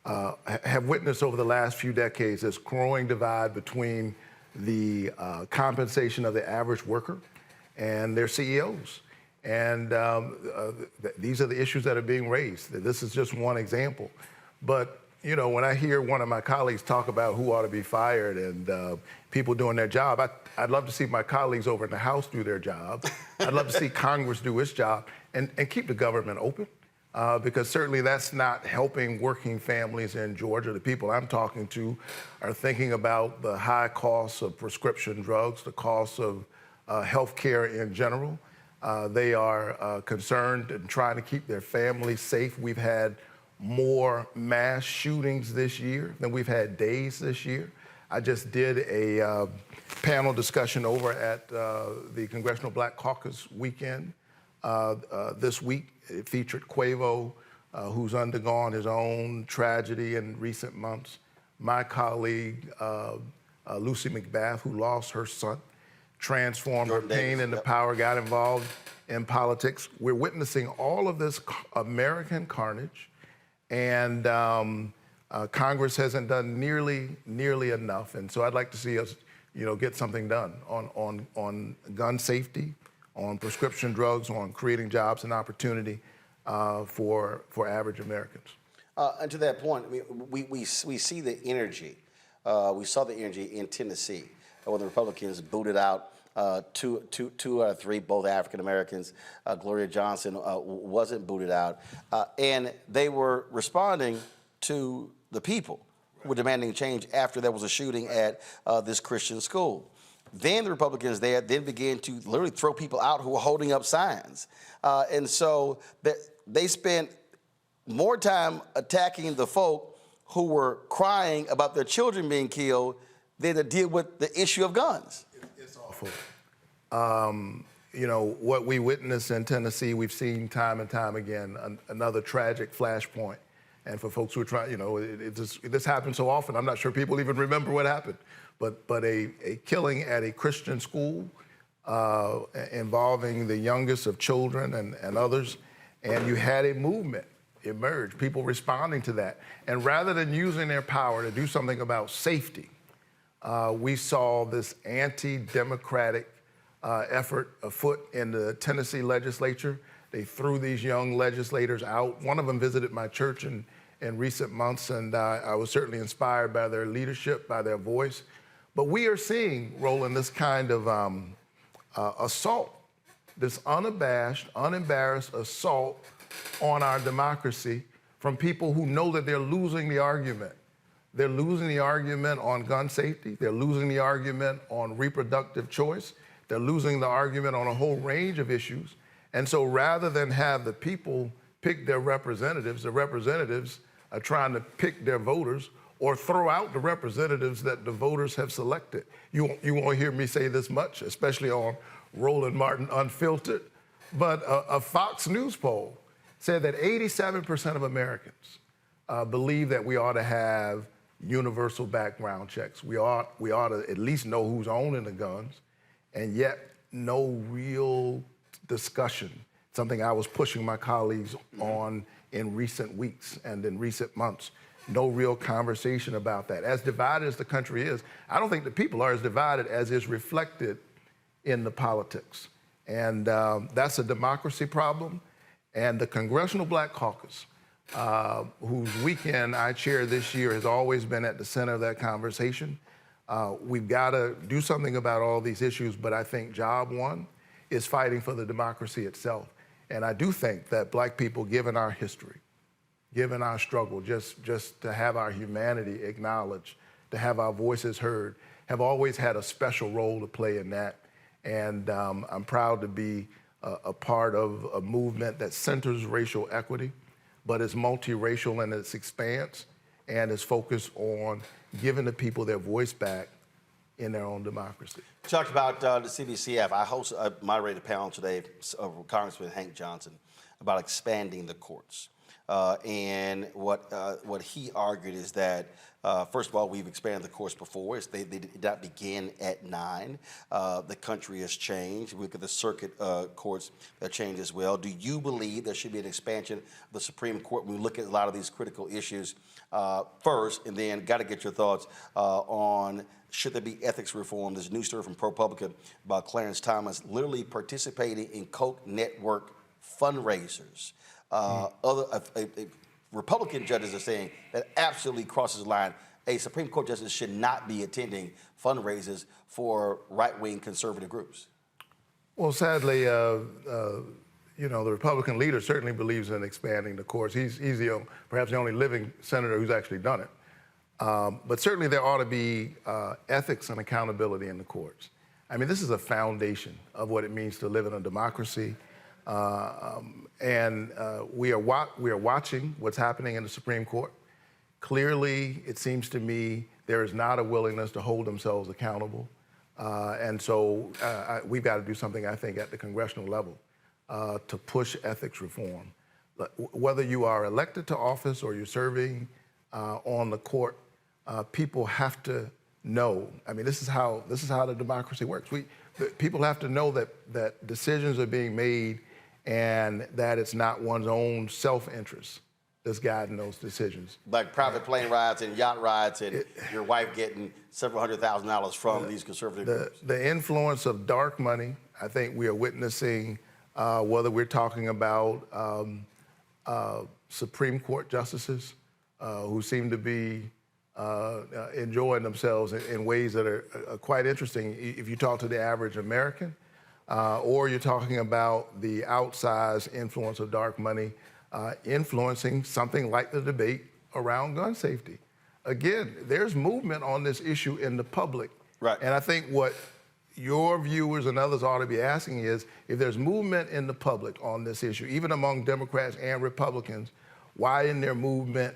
have witnessed over the last few decades this growing divide between the compensation of the average worker and their CEOs. And these are the issues that are being raised. This is just one example. But, you know, when I hear one of my colleagues talk about who ought to be fired and people doing their job, I'd love to see my colleagues over in the House do their job. I'd love to see Congress do its job and keep the government open. Because certainly that's not helping working families in Georgia. The people I'm talking to are thinking about the high costs of prescription drugs, the costs of health care in general. They are concerned and trying to keep their families safe. We've had more mass shootings this year than we've had days this year. I just did a panel discussion over at the Congressional Black Caucus weekend this week. It featured Quavo, who's undergone his own tragedy in recent months. My colleague, Lucy McBath, who lost her son, transformed her pain into power, got involved in politics. We're witnessing all of this American carnage, and Congress hasn't done nearly enough. And so I'd like to see us, you know, get something done on gun safety, on prescription drugs, on creating jobs and opportunity for average Americans. And to that point, I mean, we see the energy. We saw the energy in Tennessee when the Republicans booted out two out of three, both African Americans. Gloria Johnson wasn't booted out, and they were responding to the people who were demanding change after there was a shooting at this Christian school. Then the Republicans there then began to literally throw people out who were holding up signs. And so they spent more time attacking the folk who were crying about their children being killed than to deal with the issue of guns. It's awful. You know, what we witnessed in Tennessee, we've seen time and time again, another tragic flashpoint. And for folks who are trying, you know, this happens so often, I'm not sure people even remember what happened. But a killing at a Christian school involving the youngest of children and others, and you had a movement emerge, people responding to that. And rather than using their power to do something about safety, we saw this anti-democratic effort afoot in the Tennessee legislature. They threw these young legislators out. One of them visited my church in recent months, and I was certainly inspired by their leadership, by their voice. But we are seeing, Roland, this kind of assault, this unabashed, unembarrassed assault on our democracy from people who know that they're losing the argument. They're losing the argument on gun safety. They're losing the argument on reproductive choice. They're losing the argument on a whole range of issues. And so rather than have the people pick their representatives, the representatives are trying to pick their voters or throw out the representatives that the voters have selected. You won't hear me say this much, especially on Roland Martin Unfiltered, but a Fox News poll said that 87% of Americans believe that we ought to have universal background checks. We ought to at least know who's owning the guns, and yet no real discussion, something I was pushing my colleagues on in recent weeks and in recent months. No real conversation about that. As divided as the country is, I don't think the people are as divided as is reflected in the politics. And that's a democracy problem. And the Congressional Black Caucus, whose weekend I chair this year, has always been at the center of that conversation. We've got to do something about all these issues, but I think job one is fighting for the democracy itself. And I do think that Black people, given our history, given our struggle, just to have our humanity acknowledged, to have our voices heard, have always had a special role to play in that. And I'm proud to be a part of a movement that centers racial equity, but is multiracial in its expanse and is focused on giving the people their voice back in their own democracy. You talked about the CBCF. I moderated a panel today with Congressman Hank Johnson about expanding the courts. And what he argued is that, first of all, we've expanded the courts before. They did not begin at 9. The country has changed. We look at the circuit courts that changed as well. Do you believe there should be an expansion of the Supreme Court when we look at a lot of these critical issues first? And then got to get your thoughts on should there be ethics reform? There's a new story from ProPublica about Clarence Thomas literally participating in Coke Network fundraisers. Republican judges are saying that absolutely crosses the line. A Supreme Court justice should not be attending fundraisers for right-wing conservative groups. Well, sadly, the Republican leader certainly believes in expanding the courts. He's perhaps the only living senator who's actually done it. But certainly there ought to be ethics and accountability in the courts. I mean, this is a foundation of what it means to live in a democracy. We are watching what's happening in the Supreme Court. Clearly, it seems to me there is not a willingness to hold themselves accountable. And so we've got to do something, I think, at the congressional level to push ethics reform. Whether you are elected to office or you're serving on the court, people have to know. I mean, this is how the democracy works. People have to know that decisions are being made and that it's not one's own self-interest that's guiding those decisions. Like private plane rides and yacht rides and your wife getting several $100,000 from these conservative groups. The influence of dark money, I think we are witnessing, whether we're talking about Supreme Court justices who seem to be enjoying themselves in ways that are quite interesting if you talk to the average American, or you're talking about the outsized influence of dark money influencing something like the debate around gun safety. Again, there's movement on this issue in the public. Right. And I think what your viewers and others ought to be asking is, if there's movement in the public on this issue, even among Democrats and Republicans, why isn't there movement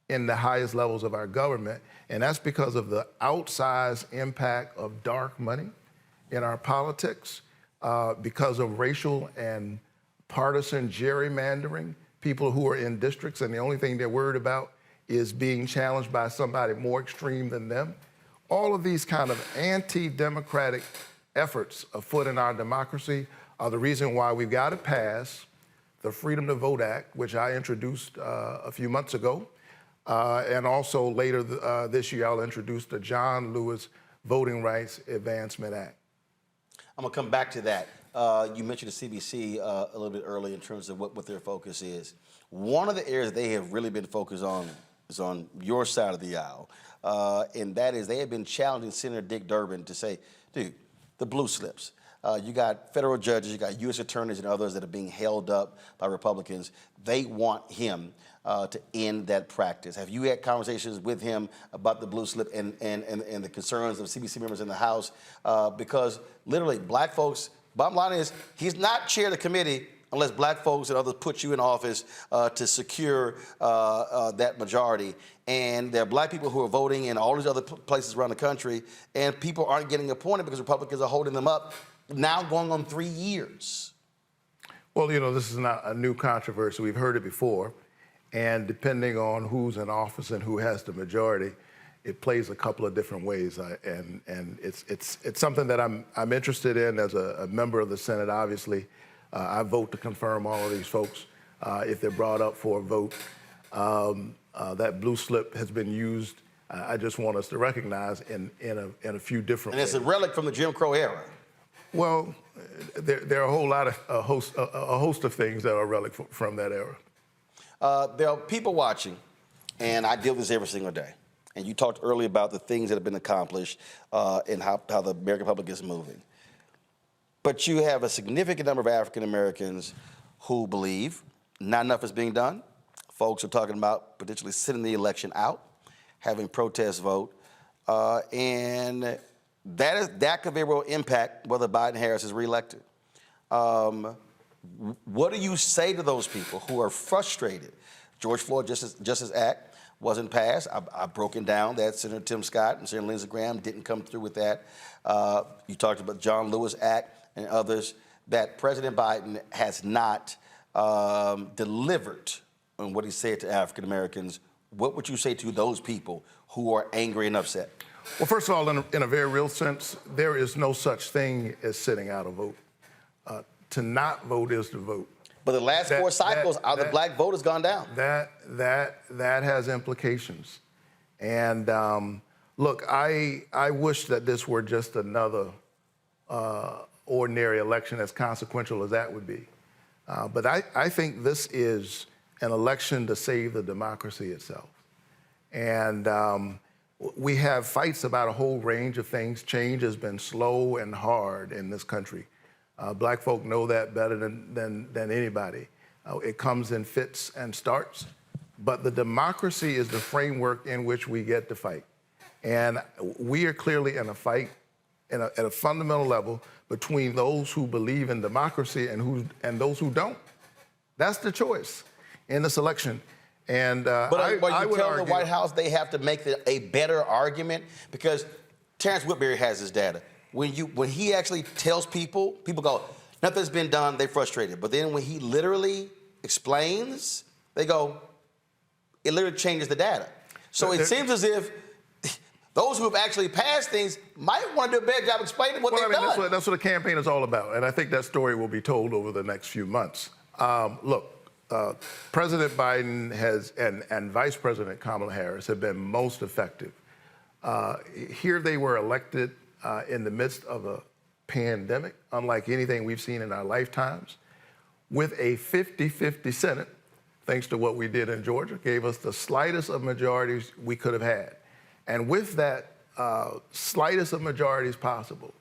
in the highest levels of our government? And that's because of the outsized impact of dark money in our politics, because of racial and partisan gerrymandering, people who are in districts and the only thing they're worried about is being challenged by somebody more extreme than them. All of these kind of anti-democratic efforts afoot in our democracy are the reason why we've got to pass the Freedom to Vote Act, which I introduced a few months ago. And also later this year, I'll introduce the John Lewis Voting Rights Advancement Act. I'm gonna come back to that. You mentioned the CBC a little bit earlier in terms of what their focus is. One of the areas they have really been focused on is on your side of the aisle, and that is they have been challenging Senator Dick Durbin to say, dude, the blue slips. You got federal judges, you got U.S. attorneys and others that are being held up by Republicans. They want him to end that practice. Have you had conversations with him about the blue slip and the concerns of CBC members in the House? Because literally, black folks, bottom line is, he's not chair of the committee unless black folks and others put you in office to secure that majority. And there are black people who are voting in all these other places around the country, and people aren't getting appointed because Republicans are holding them up, now going on 3 years. Well, this is not a new controversy. We've heard it before. And depending on who's in office and who has the majority, it plays a couple of different ways. And it's something that I'm interested in as a member of the Senate, obviously. I vote to confirm all of these folks if they're brought up for a vote. That blue slip has been used, I just want us to recognize, in a few different ways. And it's a relic from the Jim Crow era. Well, there are a host of things that are a relic from that era. There are people watching, and I deal with this every single day. And you talked earlier about the things that have been accomplished and how the American public is moving. But you have a significant number of African Americans who believe not enough is being done. Folks are talking about potentially sitting the election out, having protest vote, and that could very well impact whether Biden-Harris is reelected. What do you say to those people who are frustrated? George Floyd Justice Act wasn't passed. I've broken down that Senator Tim Scott and Senator Lindsey Graham didn't come through with that. You talked about John Lewis Act and others, that President Biden has not delivered on what he said to African Americans, what would you say to those people who are angry and upset? Well, first of all, in a very real sense, there is no such thing as sitting out a vote. To not vote is to vote. But the last four cycles, the black vote has gone down. That has implications. And look, I wish that this were just another ordinary election, as consequential as that would be. But I think this is an election to save the democracy itself. And we have fights about a whole range of things. Change has been slow and hard in this country. Black folk know that better than anybody. It comes in fits and starts. But the democracy is the framework in which we get to fight. And we are clearly in a fight at a fundamental level between those who believe in democracy and those who don't. That's the choice in this election. And I would tell the White House they have to make a better argument, because Terrence Whitberry has his data. When he actually tells people go, nothing's been done, they're frustrated. But then when he literally explains, they go, it literally changes the data. So it seems as if those who have actually passed things might want to do a better job explaining what they've done. That's what a campaign is all about. And I think that story will be told over the next few months. Look, President Biden and Vice President Kamala Harris have been most effective. Here they were elected in the midst of a pandemic, unlike anything we've seen in our lifetimes, with a 50-50 Senate, thanks to what we did in Georgia, gave us the slightest of majorities we could have had. And with that slightest of majorities possible,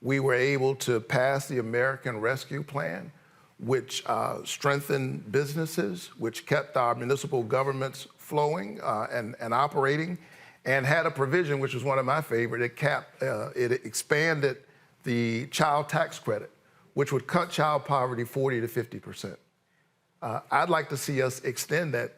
we were able to pass the American Rescue Plan, which strengthened businesses, which kept our municipal governments flowing and operating, and had a provision, which was one of my favorite. It expanded the child tax credit, which would cut child poverty 40 to 50%. I'd like to see us extend that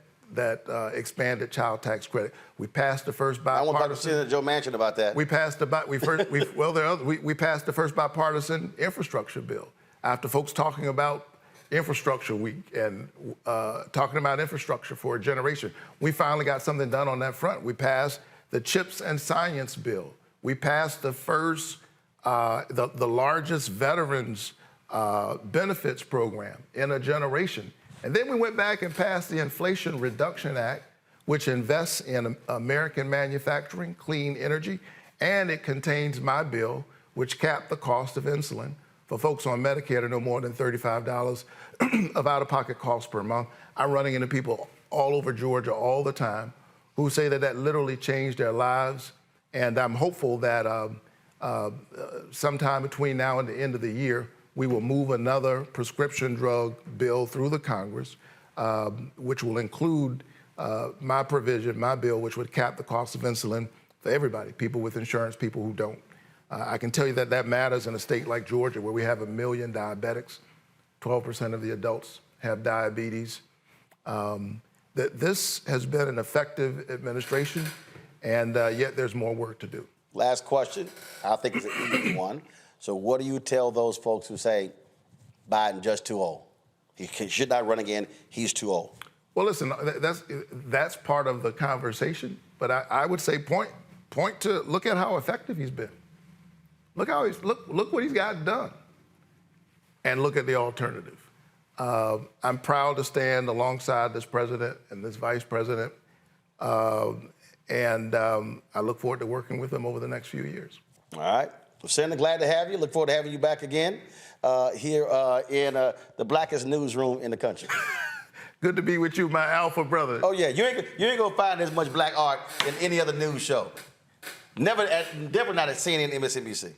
expanded child tax credit. We passed the first bipartisan. I want to talk to Senator Joe Manchin about that. We passed we passed the first bipartisan infrastructure bill. After folks talking about infrastructure week and talking about infrastructure for a generation, we finally got something done on that front. We passed the CHIPS and Science bill. We passed the first, the largest veterans benefits program in a generation. And then we went back and passed the Inflation Reduction Act, which invests in American manufacturing, clean energy, and it contains my bill, which capped the cost of insulin for folks on Medicare to no more than $35 of out-of-pocket costs per month. I'm running into people all over Georgia all the time who say that literally changed their lives. And I'm hopeful that sometime between now and the end of the year, we will move another prescription drug bill through the Congress, which will include my provision, my bill, which would cap the cost of insulin for everybody, people with insurance, people who don't. I can tell you that matters in a state like Georgia, where we have 1 million diabetics. 12% of the adults have diabetes. That this has been an effective administration, and yet there's more work to do. Last question. I think it's an easy one. So what do you tell those folks who say Biden just too old? He should not run again. He's too old. Well, listen, that's part of the conversation. But I would say point to look at how effective he's been. Look what he's got done, and look at the alternative. I'm proud to stand alongside this president and this vice president, and I look forward to working with them over the next few years. All right. Well, Senator, glad to have you. Look forward to having you back again here in the blackest newsroom in the country. Good to be with you, my alpha brother. Oh, yeah. You ain't going to find as much black art in any other news show. Never not at CNN, MSNBC.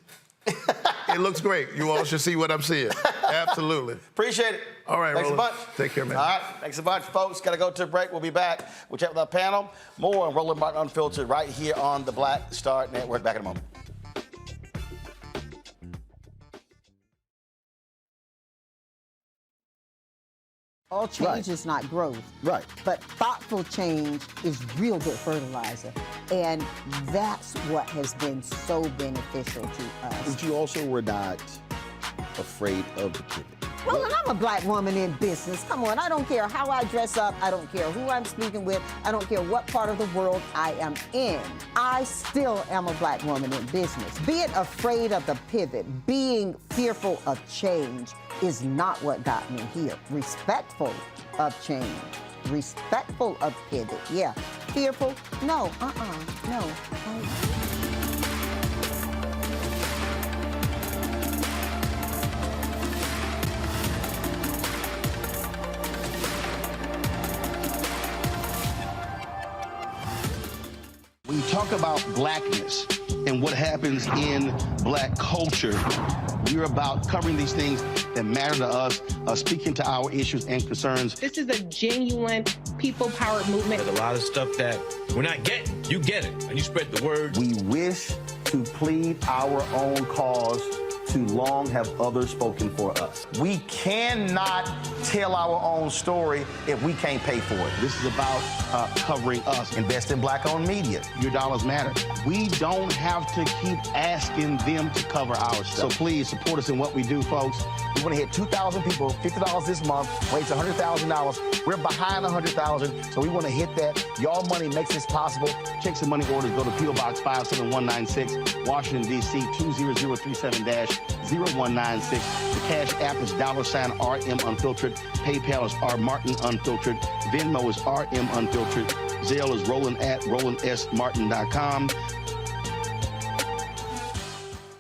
It looks great. You all should see what I'm seeing. Absolutely. Appreciate it. All right, Thanks Roland. a bunch. Take care, man. All right. Thanks a bunch, folks. Got to go to a break. We'll be back. We'll chat with our panel. More on Roland Martin Unfiltered right here on the Black Star Network. Back in a moment. All change is not growth. Right. But thoughtful change is real good fertilizer. And that's what has been so beneficial to us. But you also were not afraid of the pivot. Roland, I'm a black woman in business. Come on, I don't care how I dress up. I don't care who I'm speaking with. I don't care what part of the world I am in. I still am a black woman in business. Being afraid of the pivot, being fearful of change is not what got me here. Respectful of change. Respectful of pivot, yeah. Fearful? No, no. When you talk about blackness and what happens in black culture, we're about covering these things that matter to us, speaking to our issues and concerns. This is a genuine people-powered movement. There's a lot of stuff that we're not getting. You get it, and you spread the word. We wish to plead our own cause. Too long have others spoken for us. We cannot tell our own story if we can't pay for it. This is about covering us. Invest in black-owned media. Your dollars matter. We don't have to keep asking them to cover our stuff. So please support us in what we do, folks. We want to hit 2,000 people, $50 this month, raise $100,000. We're behind 100,000, so we want to hit that. Y'all money makes this possible. Checks and money orders go to P.O. Box 57196, Washington, D.C. 20037-0196. The Cash App is $RM Unfiltered. PayPal is R Martin Unfiltered. Venmo is RM Unfiltered. Zelle is Roland at RolandSMartin.com.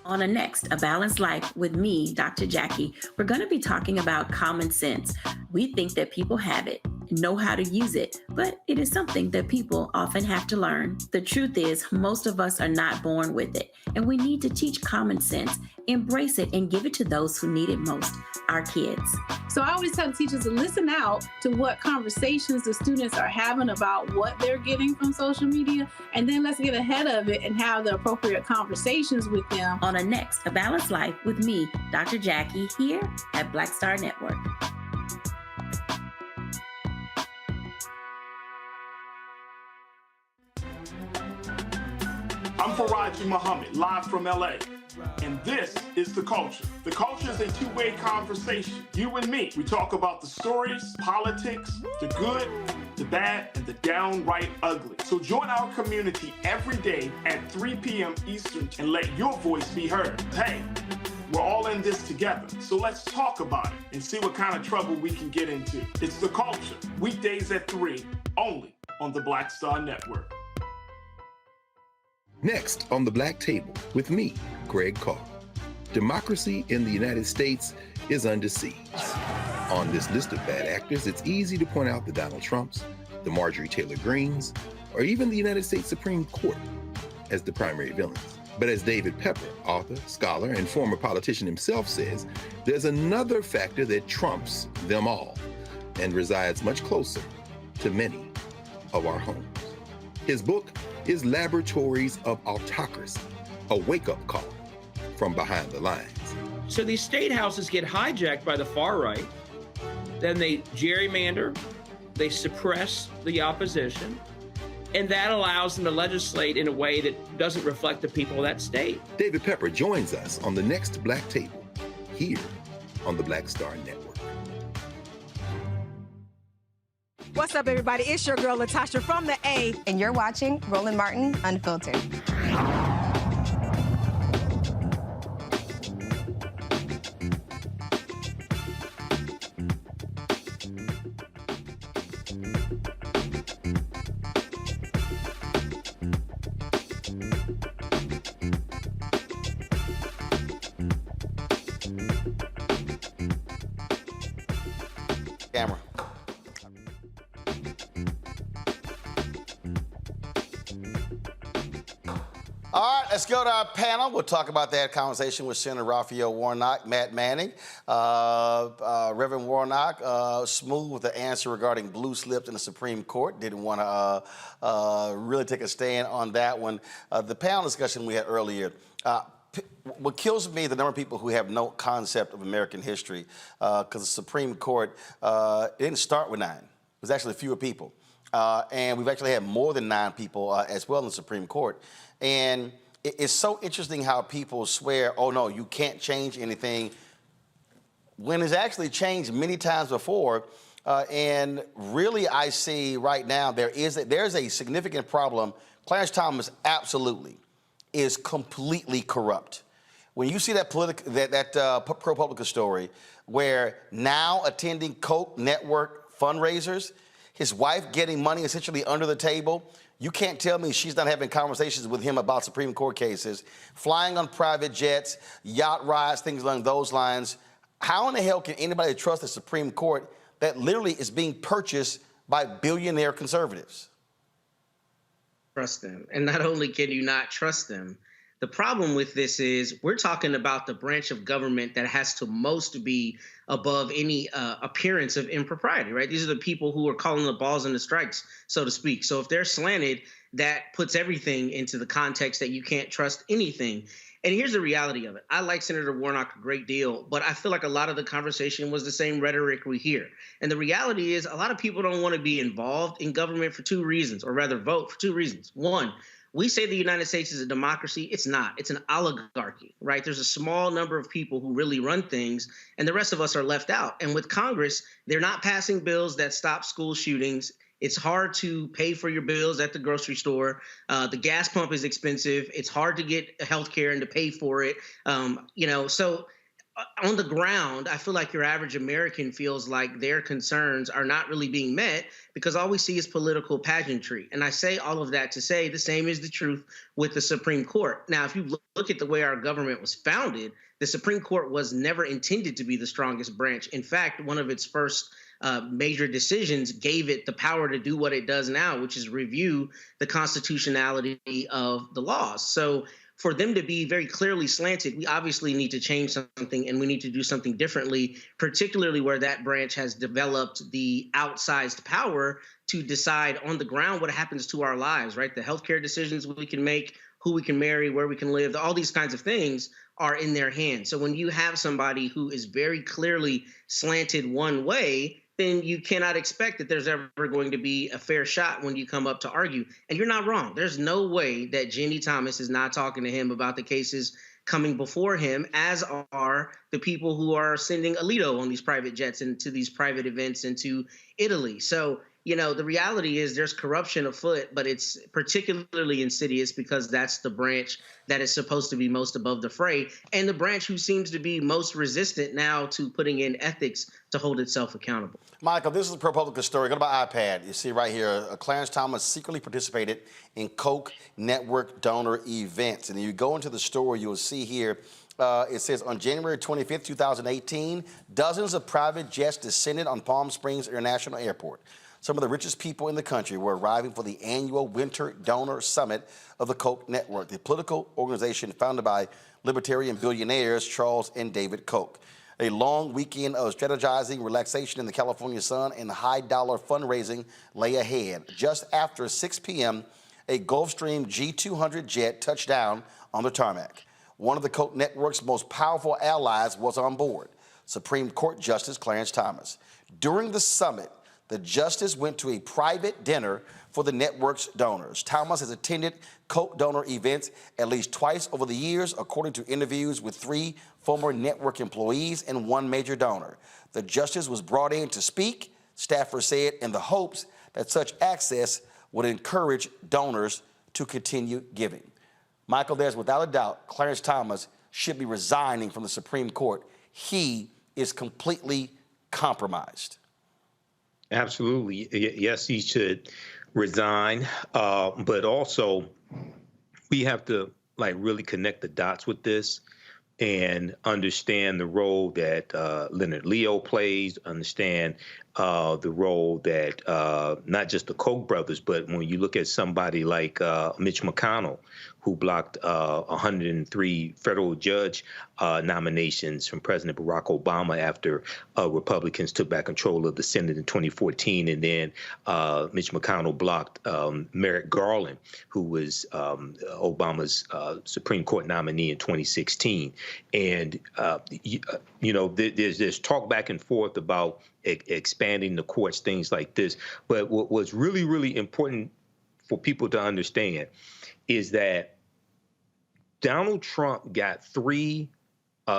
On a next, A Balanced Life with me, Dr. Jackie, we're going to be talking about common sense. We think that people have it, know how to use it, but it is something that people often have to learn. The truth is, most of us are not born with it, and we need to teach common sense, embrace it, and give it to those who need it most, our kids. So I always tell teachers to listen out to what conversations the students are having about what they're getting from social media, and then let's get ahead of it and have the appropriate conversations with them. On a next, A Balanced Life with me, Dr. Jackie, here at Black Star Network. I'm Faraji Muhammad, live from LA. And this is The Culture. The Culture is a two-way conversation. You and me. We talk about the stories, politics, the good, the bad, and the downright ugly. So join our community every day at 3 p.m. Eastern and let your voice be heard. Hey, we're all in this together. So let's talk about it and see what kind of trouble we can get into. It's The Culture, weekdays at 3, only on the Black Star Network. Next on the Black Table with me, Greg Carr. Democracy in the United States is under siege. On this list of bad actors, it's easy to point out the Donald Trumps, the Marjorie Taylor Greens, or even the United States Supreme Court as the primary villains. But as David Pepper, author, scholar, and former politician himself says, there's another factor that trumps them all and resides much closer to many of our homes. His book is Laboratories of Autocracy, a wake-up call from behind the lines. So these state houses get hijacked by the far right, then they gerrymander, they suppress the opposition, and that allows them to legislate in a way that doesn't reflect the people of that state. David Pepper joins us on the next Black Table, here on the Black Star Network. What's up, everybody? It's your girl, Latasha from the A. And you're watching Roland Martin Unfiltered. Camera. All right, let's go to our panel. We'll talk about that conversation with Senator Raphael Warnock, Matt Manning. Reverend Warnock, smooth with the answer regarding blue slips in the Supreme Court. Didn't want to really take a stand on that one. The panel discussion we had earlier, what kills me, the number of people who have no concept of American history, because the Supreme Court, it didn't start with 9. It was actually fewer people. And we've actually had more than 9 people as well in the Supreme Court. And it's so interesting how people swear, oh no, you can't change anything. when it's actually changed many times before. And really, I see right now there's a significant problem. Clarence Thomas absolutely is completely corrupt. When you see that ProPublica story where now attending Coke Network fundraisers, his wife getting money essentially under the table, you can't tell me she's not having conversations with him about Supreme Court cases, flying on private jets, yacht rides, things along those lines. How in the hell can anybody trust the Supreme Court that literally is being purchased by billionaire conservatives? Trust them. And not only can you not trust them, the problem with this is we're talking about the branch of government that has to most be above any appearance of impropriety, right? These are the people who are calling the balls and the strikes, so to speak. So if they're slanted, that puts everything into the context that you can't trust anything. And here's the reality of it. I like Senator Warnock a great deal, but I feel like a lot of the conversation was the same rhetoric we hear. And the reality is a lot of people don't want to be involved in government for two reasons, or rather vote for two reasons. One, we say the United States is a democracy. It's not. It's an oligarchy, right? There's a small number of people who really run things, and the rest of us are left out. And with Congress, they're not passing bills that stop school shootings. It's hard to pay for your bills at the grocery store. The gas pump is expensive. It's hard to get health care and to pay for it. So on the ground, I feel like your average American feels like their concerns are not really being met because all we see is political pageantry. And I say all of that to say the same is the truth with the Supreme Court. Now, if you look at the way our government was founded, the Supreme Court was never intended to be the strongest branch. In fact, one of its first major decisions gave it the power to do what it does now, which is review the constitutionality of the laws. So for them to be very clearly slanted, we obviously need to change something, and we need to do something differently, particularly where that branch has developed the outsized power to decide on the ground what happens to our lives, right? The healthcare decisions we can make, who we can marry, where we can live, all these kinds of things are in their hands. So when you have somebody who is very clearly slanted one way, then you cannot expect that there's ever going to be a fair shot when you come up to argue. And you're not wrong. There's no way that Ginny Thomas is not talking to him about the cases coming before him, as are the people who are sending Alito on these private jets and to these private events into Italy. So, the reality is there's corruption afoot, but it's particularly insidious because that's the branch that is supposed to be most above the fray, and the branch who seems to be most resistant now to putting in ethics to hold itself accountable. Michael, this is a ProPublica story. Go to my iPad. You see right here, Clarence Thomas secretly participated in Coke Network donor events. And you go into the story, you'll see here, it says on January 25th, 2018, dozens of private jets descended on Palm Springs International Airport. Some of the richest people in the country were arriving for the annual Winter Donor Summit of the Koch Network, the political organization founded by libertarian billionaires Charles and David Koch. A long weekend of strategizing, relaxation in the California sun, and high-dollar fundraising lay ahead. Just after 6 p.m., a Gulfstream G200 jet touched down on the tarmac. One of the Koch Network's most powerful allies was on board, Supreme Court Justice Clarence Thomas. During the summit, the justice went to a private dinner for the network's donors. Thomas has attended Koch donor events at least twice over the years, according to interviews with 3 former network employees and 1 major donor. The justice was brought in to speak, staffers said, in the hopes that such access would encourage donors to continue giving. Michael, there's without a doubt Clarence Thomas should be resigning from the Supreme Court. He is completely compromised. Absolutely. Yes, he should resign. But also, we have to really connect the dots with this and understand the role that Leonard Leo plays, understand the role that not just the Koch brothers, but when you look at somebody like Mitch McConnell, who blocked 103 federal judge nominations from President Barack Obama after Republicans took back control of the Senate in 2014. And then Mitch McConnell blocked Merrick Garland, who was Obama's Supreme Court nominee in 2016. And, there's talk back and forth about expanding the courts, things like this. But what was really, really important for people to understand is that Donald Trump got 3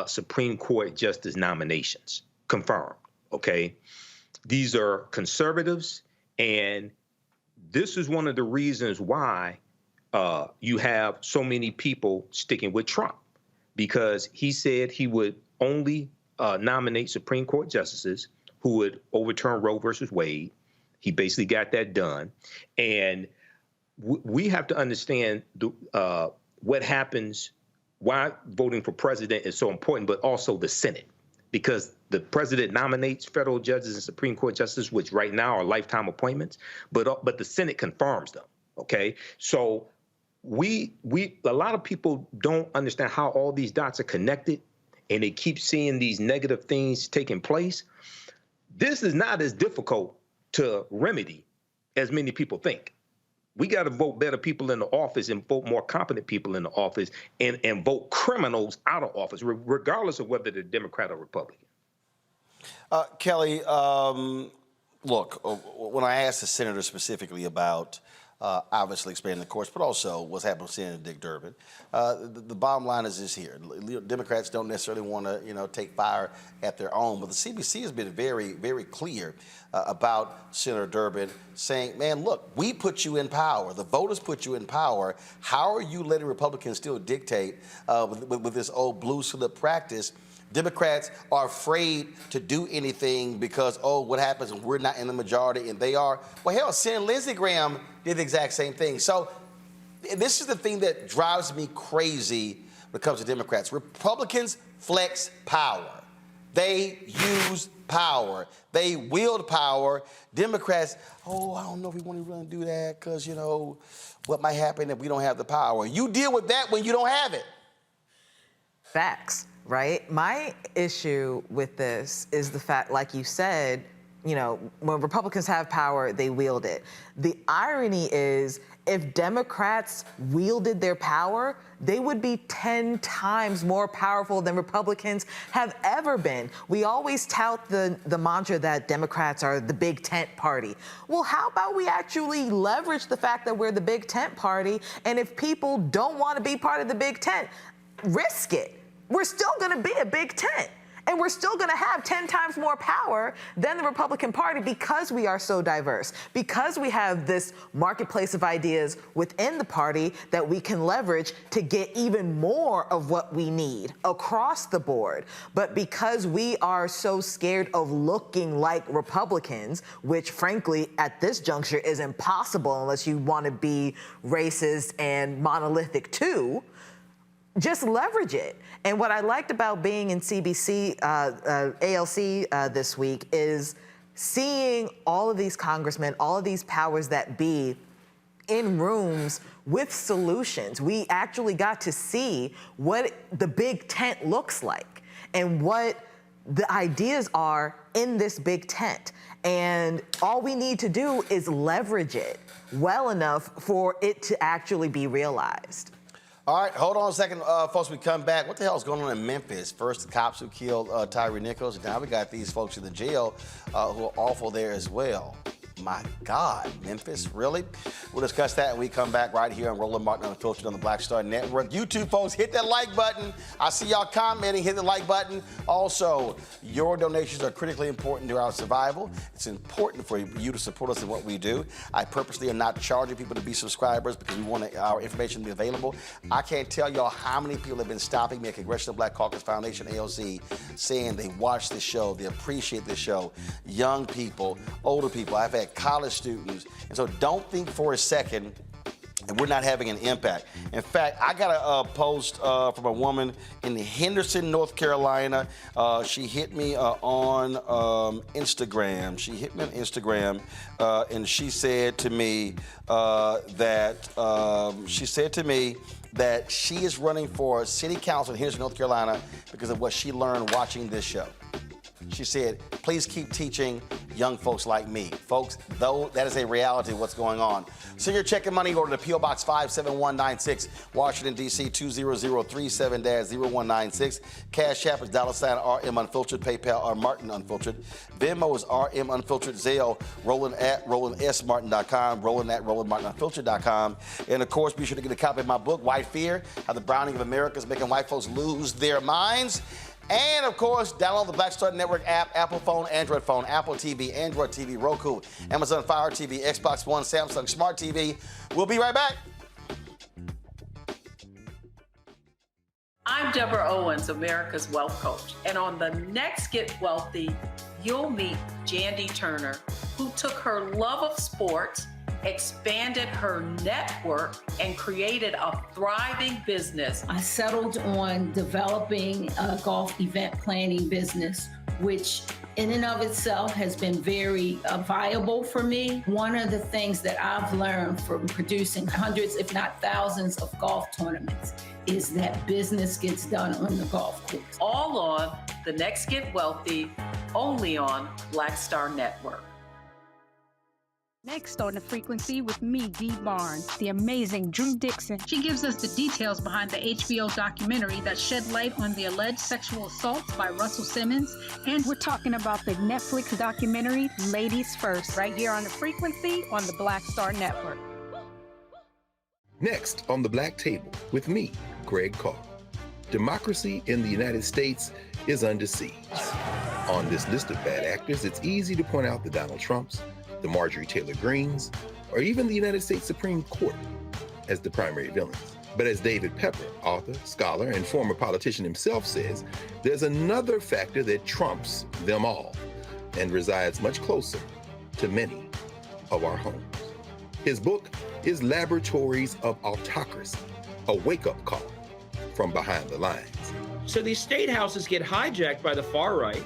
Supreme Court justice nominations. confirmed, okay? These are conservatives, and this is one of the reasons why you have so many people sticking with Trump, because he said he would only nominate Supreme Court justices who would overturn Roe versus Wade. He basically got that done. And we have to understand what happens, why voting for president is so important, but also the Senate, because the president nominates federal judges and Supreme Court justices, which right now are lifetime appointments, but the Senate confirms them, okay? So a lot of people don't understand how all these dots are connected, and they keep seeing these negative things taking place. This is not as difficult to remedy as many people think. We got to vote better people in the office and vote more competent people in the office and vote criminals out of office, regardless of whether they're Democrat or Republican. Kelly, look, when I asked the senator specifically about obviously expanding the courts, but also what's happening with Senator Dick Durbin, the bottom line is this here. Democrats don't necessarily want to, take fire at their own, but the CBC has been very, very clear about Senator Durbin, saying, man, look, we put you in power. The voters put you in power. How are you letting Republicans still dictate with this old blue slip practice? Democrats are afraid to do anything because, what happens when we're not in the majority and they are? Well, hell, Senator Lindsey Graham did the exact same thing. So this is the thing that drives me crazy when it comes to Democrats. Republicans flex power. They use power. They wield power. Democrats, I don't know if we want to really do that because, what might happen if we don't have the power? You deal with that when you don't have it. Facts. Right? My issue with this is the fact, like you said, when Republicans have power, they wield it. The irony is, if Democrats wielded their power, they would be 10 times more powerful than Republicans have ever been. We always tout the mantra that Democrats are the big tent party. Well, how about we actually leverage the fact that we're the big tent party, and if people don't want to be part of the big tent, risk it. We're still going to be a big tent, and we're still going to have 10 times more power than the Republican Party because we are so diverse, because we have this marketplace of ideas within the party that we can leverage to get even more of what we need across the board. But because we are so scared of looking like Republicans, which frankly at this juncture is impossible unless you want to be racist and monolithic too, just leverage it. And what I liked about being in CBC, ALC this week is seeing all of these congressmen, all of these powers that be in rooms with solutions. We actually got to see what the big tent looks like and what the ideas are in this big tent. And all we need to do is leverage it well enough for it to actually be realized. All right, hold on a second, folks. We come back. What the hell is going on in Memphis? First, the cops who killed Tyre Nichols. Now we got these folks in the jail who are awful there as well. My God, Memphis, really? We'll discuss that when we come back right here on Roland Martin Unfiltered on the Black Star Network. YouTube folks, hit that like button. I see y'all commenting. Hit the like button. Also, your donations are critically important to our survival. It's important for you to support us in what we do. I purposely am not charging people to be subscribers because we want our information to be available. I can't tell y'all how many people have been stopping me at Congressional Black Caucus Foundation, ALC, saying they watch the show, they appreciate the show. Young people, older people. I've had college students. And so don't think for a second that we're not having an impact. In fact, I got a post from a woman in Henderson, North Carolina. She hit me on Instagram. And she said to me that she is running for city council in Henderson, North Carolina because of what she learned watching this show. She said, please keep teaching young folks like me. Folks, though that is a reality of what's going on. Send your check and money order to P.O. Box 57196, Washington, D.C. 20037-0196. Cash App is $RM Unfiltered. PayPal are Martin Unfiltered. Venmo is RM Unfiltered. Zelle, Roland at RolandSMartin.com. Roland at RolandMartinUnfiltered.com. And of course, be sure to get a copy of my book, White Fear, How the Browning of America is Making White Folks Lose Their Minds. And, of course, download the Black Star Network app, Apple phone, Android phone, Apple TV, Android TV, Roku, Amazon Fire TV, Xbox One, Samsung Smart TV. We'll be right back. I'm Deborah Owens, America's Wealth Coach. And on the next Get Wealthy, you'll meet Jandy Turner, who took her love of sports, expanded her network, and created a thriving business. I settled on developing a golf event planning business, which in and of itself has been very viable for me. One of the things that I've learned from producing hundreds, if not thousands, of golf tournaments is that business gets done on the golf course. All on The Next Get Wealthy, only on Black Star Network. Next on The Frequency with me, Dee Barnes, the amazing Drew Dixon. She gives us the details behind the HBO documentary that shed light on the alleged sexual assaults by Russell Simmons. And we're talking about the Netflix documentary, Ladies First, right here on The Frequency on the Black Star Network. Next on the Black Table with me, Greg Carr. Democracy in the United States is under siege. On this list of bad actors, it's easy to point out the Donald Trumps, the Marjorie Taylor Greens, or even the United States Supreme Court as the primary villains. But as David Pepper, author, scholar, and former politician himself says, there's another factor that trumps them all and resides much closer to many of our homes. His book is Laboratories of Autocracy, a wake-up call from behind the lines. So these state houses get hijacked by the far right,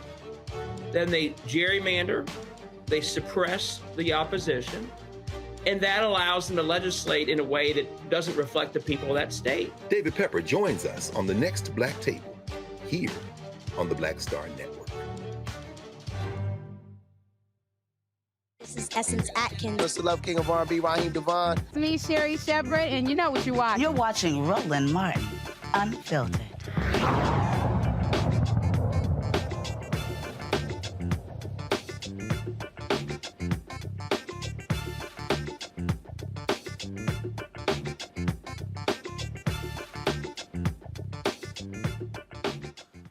then they gerrymander, they suppress the opposition, and that allows them to legislate in a way that doesn't reflect the people of that state. David Pepper joins us on the next Black Table, here on the Black Star Network. This is Essence Atkins. It's the Love King of R&B, Raheem Devon. It's me, Sherry Shepherd, and you know what you watch. You're watching Roland Martin, Unfiltered.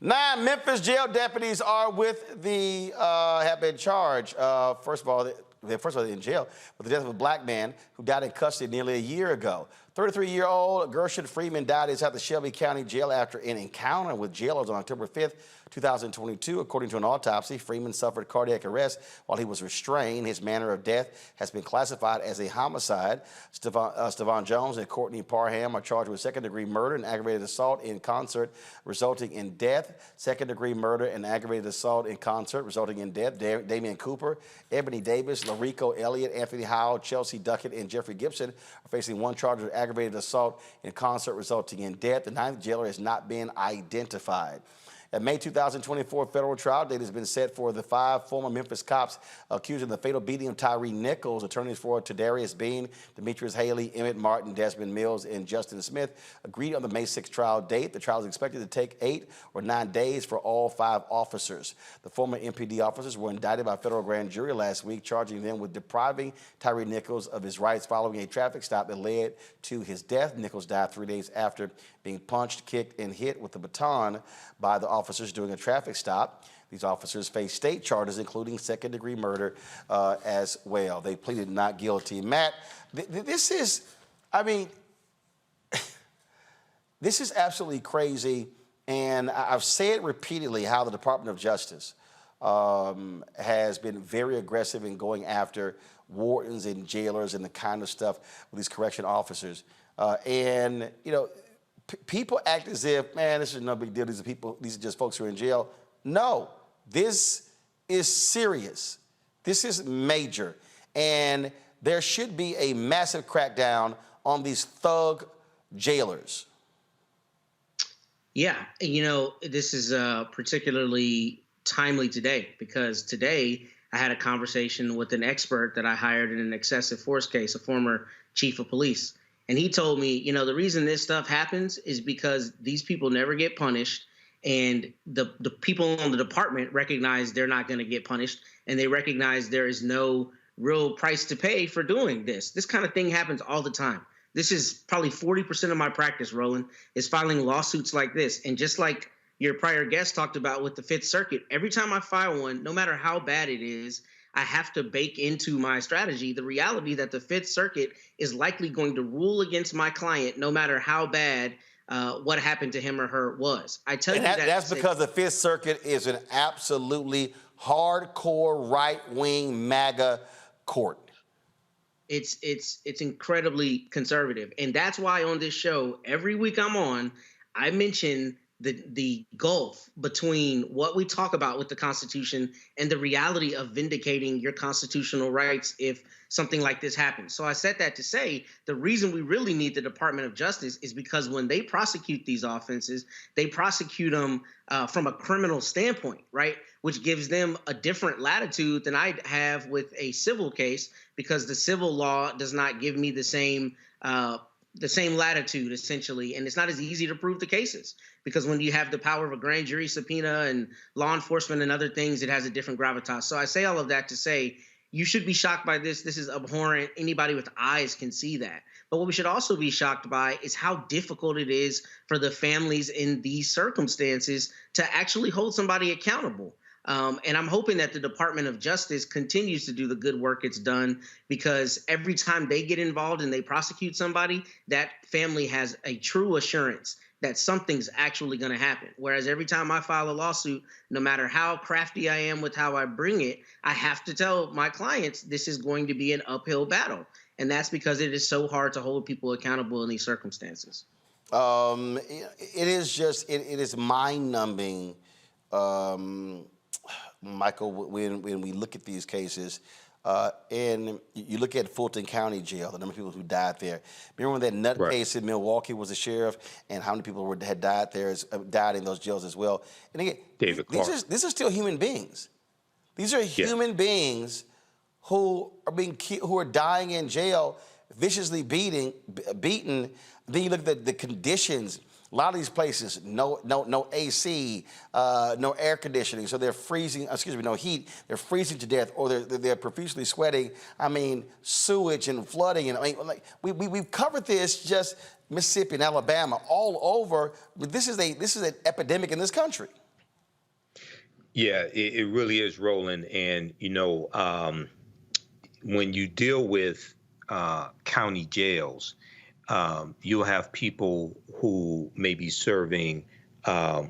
Nine Memphis jail deputies are with the, have been charged. First of all, they're in jail with the death of a black man who died in custody nearly a year ago. 33-year-old Gershon Freeman died inside the Shelby County Jail after an encounter with jailers on October 5th, 2022. According to an autopsy, Freeman suffered cardiac arrest while he was restrained. His manner of death has been classified as a homicide. Stevan Jones and Courtney Parham are charged with second-degree murder and aggravated assault in concert, resulting in death. Second-degree murder and aggravated assault in concert, resulting in death. Damian Cooper, Ebony Davis, Larico Elliott, Anthony Howell, Chelsea Duckett, and Jeffrey Gibson are facing one charge of aggravated assault in concert, resulting in death. The ninth jailer has not been identified. A May 2024 federal trial date has been set for the 5 former Memphis cops accused of the fatal beating of Tyre Nichols. Attorneys for Tadarius Bean, Demetrius Haley, Emmett Martin, Desmond Mills, and Justin Smith agreed on the May 6 trial date. The trial is expected to take 8 or 9 days for all 5 officers. The former MPD officers were indicted by a federal grand jury last week, charging them with depriving Tyre Nichols of his rights following a traffic stop that led to his death. Nichols died 3 days after being punched, kicked, and hit with a baton by the officers during a traffic stop. These officers face state charges, including second-degree murder as well. They pleaded not guilty. Matt, this is, I mean, this is absolutely crazy. And I've said repeatedly how the Department of Justice has been very aggressive in going after wardens and jailers and the kind of stuff with these correction officers. And, you know, people act as if, man, this is no big deal. These are just folks who are in jail. No, this is serious. This is major. And there should be a massive crackdown on these thug jailers. Yeah, you know, this is particularly timely today because today I had a conversation with an expert that I hired in an excessive force case, a former chief of police. And he told me, you know, the reason this stuff happens is because these people never get punished. And the people on the department recognize they're not going to get punished. And they recognize there is no real price to pay for doing this. This kind of thing happens all the time. This is probably 40% of my practice, Roland, is filing lawsuits like this. And just like your prior guest talked about with the Fifth Circuit. Every time I file one, no matter how bad it is, I have to bake into my strategy the reality that the Fifth Circuit is likely going to rule against my client no matter how bad what happened to him or her was. I tell you that's because the Fifth Circuit is an absolutely hardcore right-wing MAGA court. It's incredibly conservative. And that's why on this show, every week I'm on, I mention the gulf between what we talk about with the Constitution and the reality of vindicating your constitutional rights if something like this happens. So I said that to say the reason we really need the Department of Justice is because when they prosecute these offenses, they prosecute them from a criminal standpoint, right? Which gives them a different latitude than I have with a civil case, because the civil law does not give me the same latitude, essentially. And it's not as easy to prove the cases, because when you have the power of a grand jury subpoena and law enforcement and other things, it has a different gravitas. So I say all of that to say, you should be shocked by this. This is abhorrent. Anybody with eyes can see that. But what we should also be shocked by is how difficult it is for the families in these circumstances to actually hold somebody accountable. And I'm hoping that the Department of Justice continues to do the good work it's done, because every time they get involved and they prosecute somebody, that family has a true assurance that something's actually going to happen. Whereas every time I file a lawsuit, no matter how crafty I am with how I bring it, I have to tell my clients this is going to be an uphill battle. And that's because it is so hard to hold people accountable in these circumstances. It is mind-numbing, Michael, when we look at these cases, and you look at Fulton County Jail, the number of people who died there. Remember when that nut case in Milwaukee was the sheriff, and how many people had died there, died in those jails as well? And again, these are still human beings. These are human beings who are dying in jail, viciously beaten. Then you look at the conditions. A lot of these places, no AC, no air conditioning, so they're freezing. No heat. They're freezing to death, or they're profusely sweating. I mean, sewage and flooding, and we've covered this, just Mississippi and Alabama, all over. But this is an epidemic in this country. Yeah, it really is, Roland. And when you deal with county jails, you'll have people who may be serving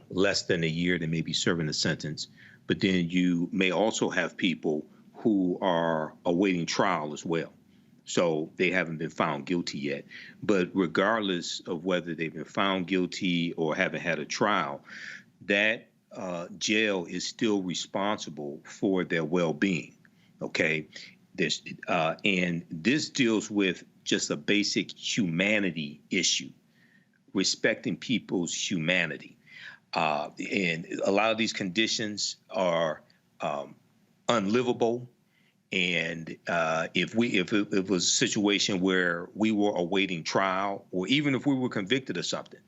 less than a year, they may be serving a sentence, but then you may also have people who are awaiting trial as well. So they haven't been found guilty yet. But regardless of whether they've been found guilty or haven't had a trial, that jail is still responsible for their well-being, okay? And this deals with just a basic humanity issue, respecting people's humanity. And a lot of these conditions are unlivable. And if it was a situation where we were awaiting trial, or even if we were convicted of something,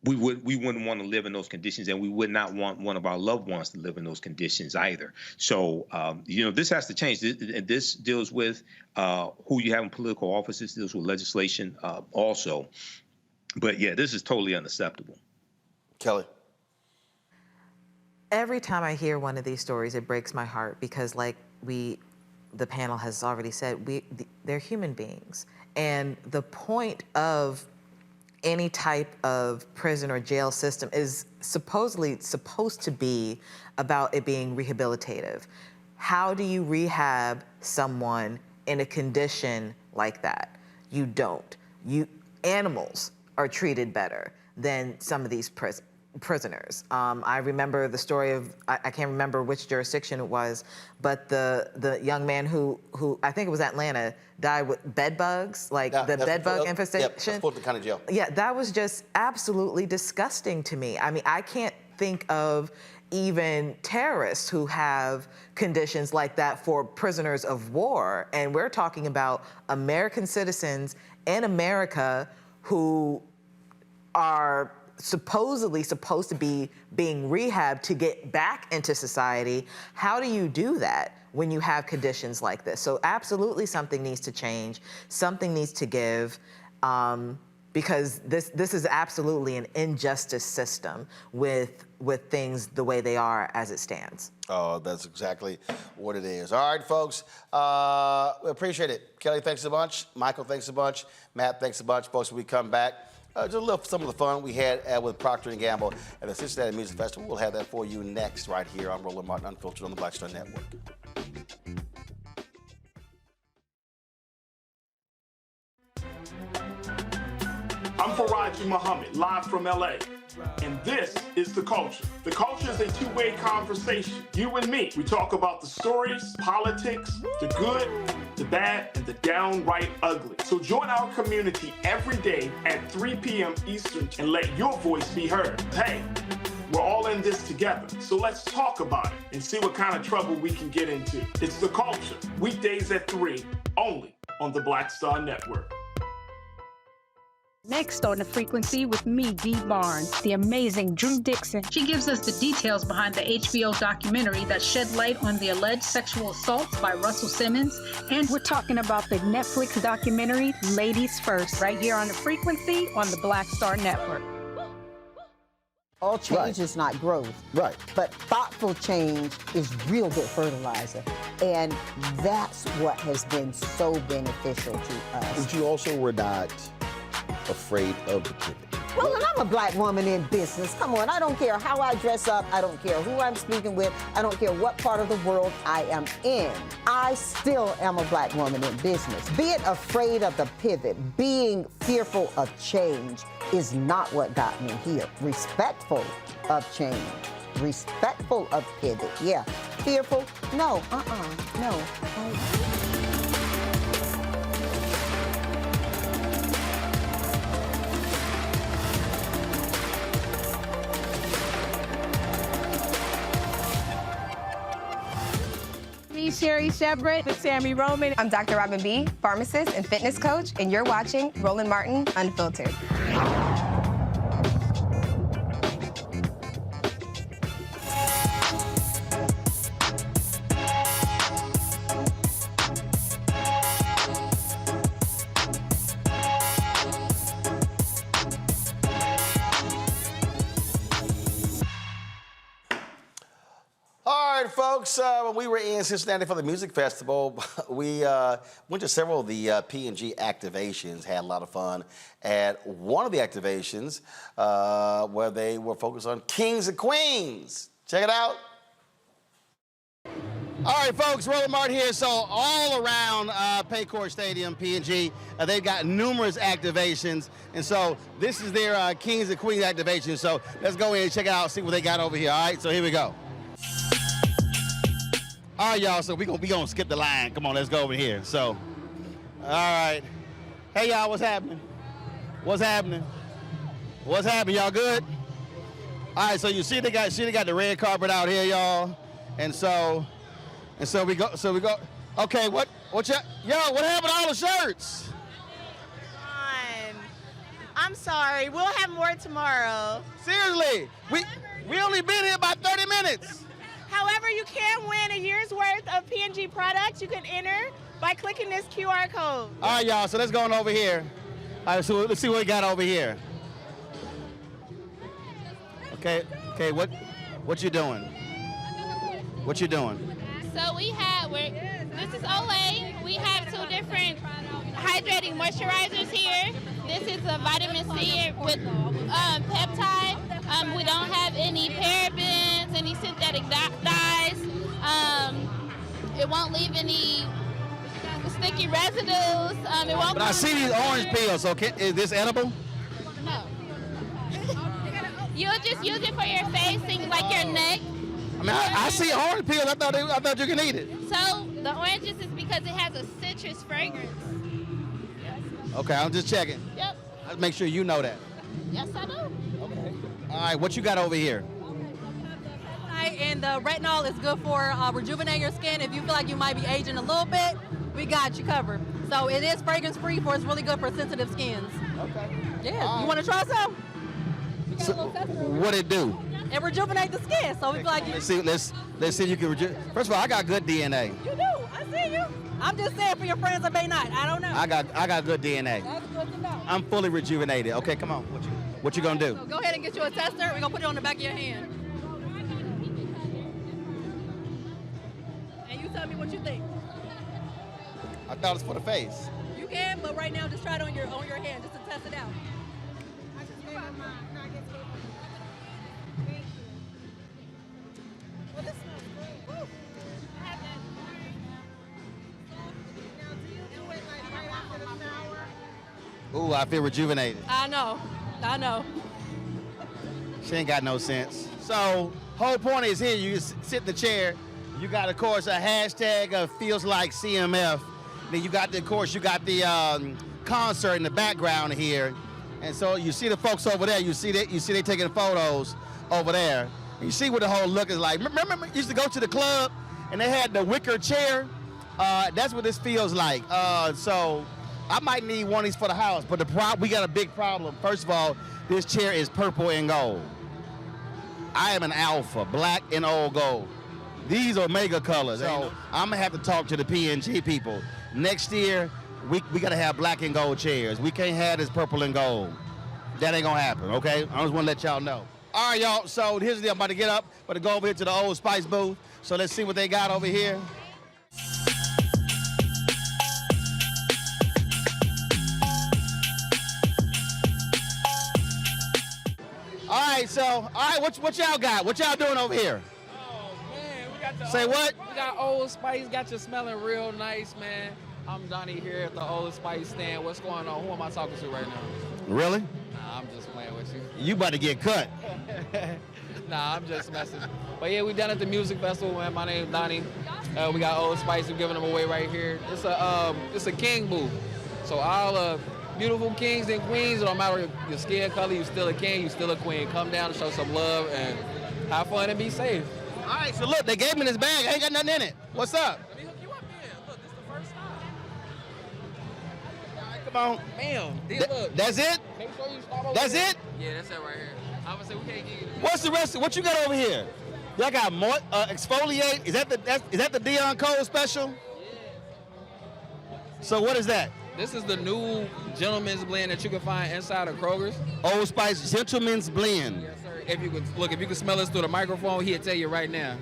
we wouldn't want to live in those conditions, and we would not want one of our loved ones to live in those conditions either. So, this has to change. This deals with who you have in political offices, deals with legislation also. But yeah, this is totally unacceptable. Kelly. Every time I hear one of these stories, it breaks my heart, because like the panel has already said, they're human beings. And the point of any type of prison or jail system is supposedly supposed to be about it being rehabilitative. How do you rehab someone in a condition like that? You don't. Animals are treated better than some of these prisoners. I remember the story of, I can't remember which jurisdiction it was, but the young man who I think it was Atlanta, died with bed bugs, the bed bug infestation. That's Fulton County Jail. Yeah, that was just absolutely disgusting to me. I mean, I can't think of even terrorists who have conditions like that for prisoners of war. And we're talking about American citizens in America who are supposedly supposed to be being rehabbed to get back into society. How do you do that when you have conditions like this? So absolutely something needs to change. Something needs to give. because this is absolutely an injustice system with things the way they are as it stands. Oh, that's exactly what it is. All right, folks, we appreciate it. Kelly, thanks a bunch. Michael, thanks a bunch. Matt, thanks a bunch. Folks, when we come back, just a little some of the fun we had with Procter & Gamble at the Cincinnati Music Festival. We'll have that for you next right here on Roland Martin Unfiltered on the Black Star Network. I'm Faraji Muhammad, live from LA. And this is The Culture. The Culture is a two-way conversation. You and me. We talk about the stories, politics, the good, the bad, and the downright ugly. So join our community every day at 3 p.m. Eastern and let your voice be heard. Hey, we're all in this together. So let's talk about it and see what kind of trouble we can get into. It's The Culture, weekdays at 3, only on the Black Star Network. Next on The Frequency with me, Dee Barnes, the amazing Drew Dixon. She gives us the details behind the HBO documentary that shed light on the alleged sexual assaults by Russell Simmons. And we're talking about the Netflix documentary, Ladies First, right here on The Frequency on the Black Star Network. All change is not growth. Right. But thoughtful change is real good fertilizer. And that's what has been so beneficial to us. But you also were not afraid of the pivot. Well, and I'm a black woman in business. Come on, I don't care how I dress up. I don't care who I'm speaking with. I don't care what part of the world I am in. I still am a black woman in business. Being afraid of the pivot, being fearful of change is not what got me here. Respectful of change, respectful of pivot, yeah. Fearful, no, no. Sherry Shepard with Sammy Roman. I'm Dr. Robin B., pharmacist and fitness coach, and you're watching Roland Martin Unfiltered. All right, folks, when we were in Cincinnati for the music festival, we went to several of the P&G activations, had a lot of fun at one of the activations where they were focused on kings and queens. Check it out. All right, folks, Roland Martin here. So all around Paycor Stadium, P&G, they've got numerous activations. And so this is their kings and queens activation. So let's go in and check it out, see what they got over here. All right, so here we go. All right, y'all, so we gonna skip the line. Come on, let's go over here. So, all right. Hey, y'all, what's happening? What's happening? What's happening, y'all good? All right, so you see they got the red carpet out here, y'all. And so we go, okay, what what happened to all the shirts? I'm sorry, we'll have more tomorrow. Seriously, we only been here about 30 minutes. However, you can win a year's worth of P&G products. You can enter by clicking this QR code. All right, y'all, so let's go on over here. All right, so let's see what we got over here. Okay, what you doing? What you doing? So this is Olay. We have two different hydrating moisturizers here. This is a vitamin C with peptide. We don't have any parabens, any synthetic dyes. It won't leave any sticky residues. It won't. But I see these orange peels. Okay, is this edible? No. You'll just use it for your face, things like your neck. I mean, I see orange peels. I thought you could eat it. So the oranges is because it has a citrus fragrance. Okay, I'm just checking. Yep. Let's make sure you know that. Yes, I do. Okay. All right, what you got over here? And the retinol is good for rejuvenating your skin. If you feel like you might be aging a little bit, we got you covered. So it is fragrance free, it's really good for sensitive skins. Okay. Yeah. You want to try some? So, what it do? It rejuvenate the skin. So we feel like let's see if you can rejuvenate. First of all, I got good DNA. You do. I see you. I'm just saying for your friends that may not. I don't know. I got good DNA. That's good to know. I'm fully rejuvenated. Okay, come on. What you gonna do? So go ahead and get you a tester. We're gonna put it on the back of your hand. And you tell me what you think. I thought it was for the face. You can, but right now just try it on your hand just to test it out. Well, this smells great. Woo. Ooh, I feel rejuvenated. I know. She ain't got no sense. So, whole point is here, you sit in the chair, you got, of course, a hashtag of feels like CMF. Then you got, of course, the concert in the background here. And so you see the folks over there, you see they taking photos over there. And you see what the whole look is like. Remember, you used to go to the club and they had the wicker chair? That's what this feels like. So I might need one of these for the house, but we got a big problem. First of all, this chair is purple and gold. I am an alpha, black and old gold. These are mega colors. So I'm gonna have to talk to the P&G people. Next year, we gotta have black and gold chairs. We can't have this purple and gold. That ain't gonna happen, okay? I just wanna let y'all know. All right, y'all, so here's the deal. I'm about to get up, about to go over here to the Old Spice booth. So let's see what they got over here. All right, what y'all got? What y'all doing over here? Oh, man, we got the Say what? We got Old Spice, got you smelling real nice, man. I'm Donnie here at the Old Spice stand. What's going on? Who am I talking to right now? Really? Nah, I'm just playing with you. You about to get cut. Nah, I'm just messing. But yeah, we done at the music festival, man. My name's Donnie. We got Old Spice. We're giving them away right here. It's a king booth. So all beautiful kings and queens, no matter your skin color, you're still a king, you're still a queen. Come down and show some love and have fun and be safe. All right, so look, they gave me this bag. I ain't got nothing in it. What's up? Let me hook you up then. Look, this is the first time. All right, come on. Bam. Look. That's it? Make sure you start over That's here. it? Yeah, that's it right here. I would say we can't get you. What's the rest? What you got over here? Y'all got more exfoliate? Is that the Dion Cole special? Yeah. So what is that? This is the new gentleman's blend that you can find inside of Kroger's. Old Spice Gentleman's Blend. Yes, sir. If you could smell this through the microphone, he'll tell you right now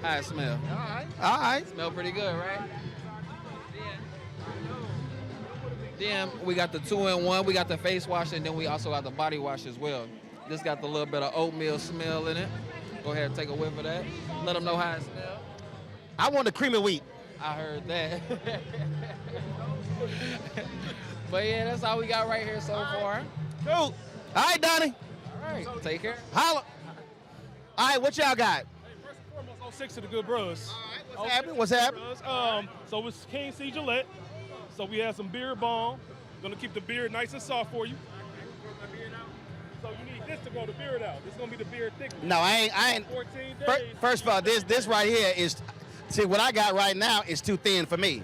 how it smells. All right. Smell pretty good, right? Then we got the 2-in-1. We got the face wash, and then we also got the body wash as well. This got the little bit of oatmeal smell in it. Go ahead and take a whiff of that. Let them know how it smells. I want the cream of wheat. I heard that. But yeah, that's all we got right here so far. Cool. All right, Donnie. All right, take care. Holla. All right, what y'all got? Hey, first and foremost, 06 to the good bros. All right, what's happening? So it's King C. Gillette. So we have some beard balm. Gonna keep the beard nice and soft for you. So you need this to grow the beard out. This is gonna be the beard thickness. No, I ain't. 14 days. First of all, this right here is, see, what I got right now is too thin for me.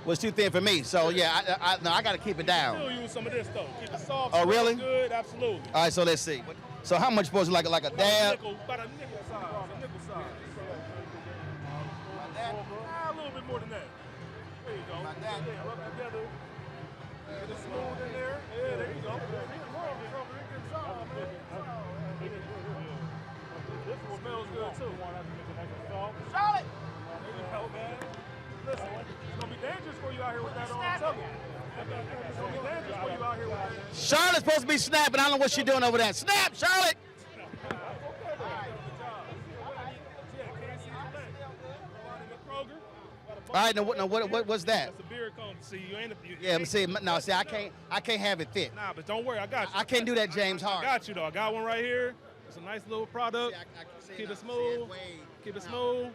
Was too thin for me. So yeah, I got to keep it down. Still use some of this though. Keep it soft. Oh really? Good, absolutely. All right, so let's see. So how much supposed to like a dab? About a nickel size. A little bit more than that. There you go. Rub it together. Get it smooth in there. Yeah, there you go. This one smells good too. Charlotte! There you go, man. Listen, it's gonna be dangerous for you out here with that on. It's gonna be dangerous for you out here with that. Charlotte's supposed to be snapping. I don't know what she's doing over there. Snap, Charlotte! All right, now what's that? That's a beard comb. See, you ain't. Yeah, see, I can't have it fit. Nah, but don't worry, I got you. I can't do that, James Hart. I got you though. I got one right here. It's a nice little product. Keep it smooth. Keep it smooth.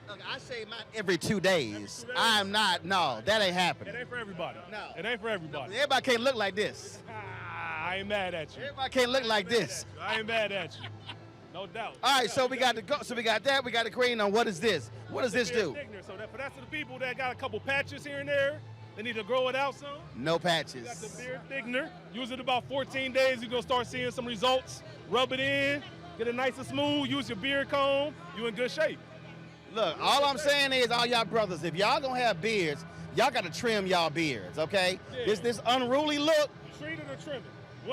Look, I shave mine every 2 days. I'm not. No, that ain't happening. It ain't for everybody. No, it ain't for everybody. Everybody can't look like this. I ain't mad at you. Everybody can't look like this. I ain't mad at you. No doubt. All right, so we got that. We got the cream. Now, what is this? What does this do? So that's for the people that got a couple patches here and there. They need to grow it out some. No patches. You got the beard thickener. Use it about 14 days. You're gonna start seeing some results. Rub it in. Get it nice and smooth. Use your beard comb. You in good shape. Look, all I'm saying is, all y'all brothers, if y'all gonna have beards, y'all got to trim y'all beards, okay? Yeah. This unruly look. Treat it or trim it.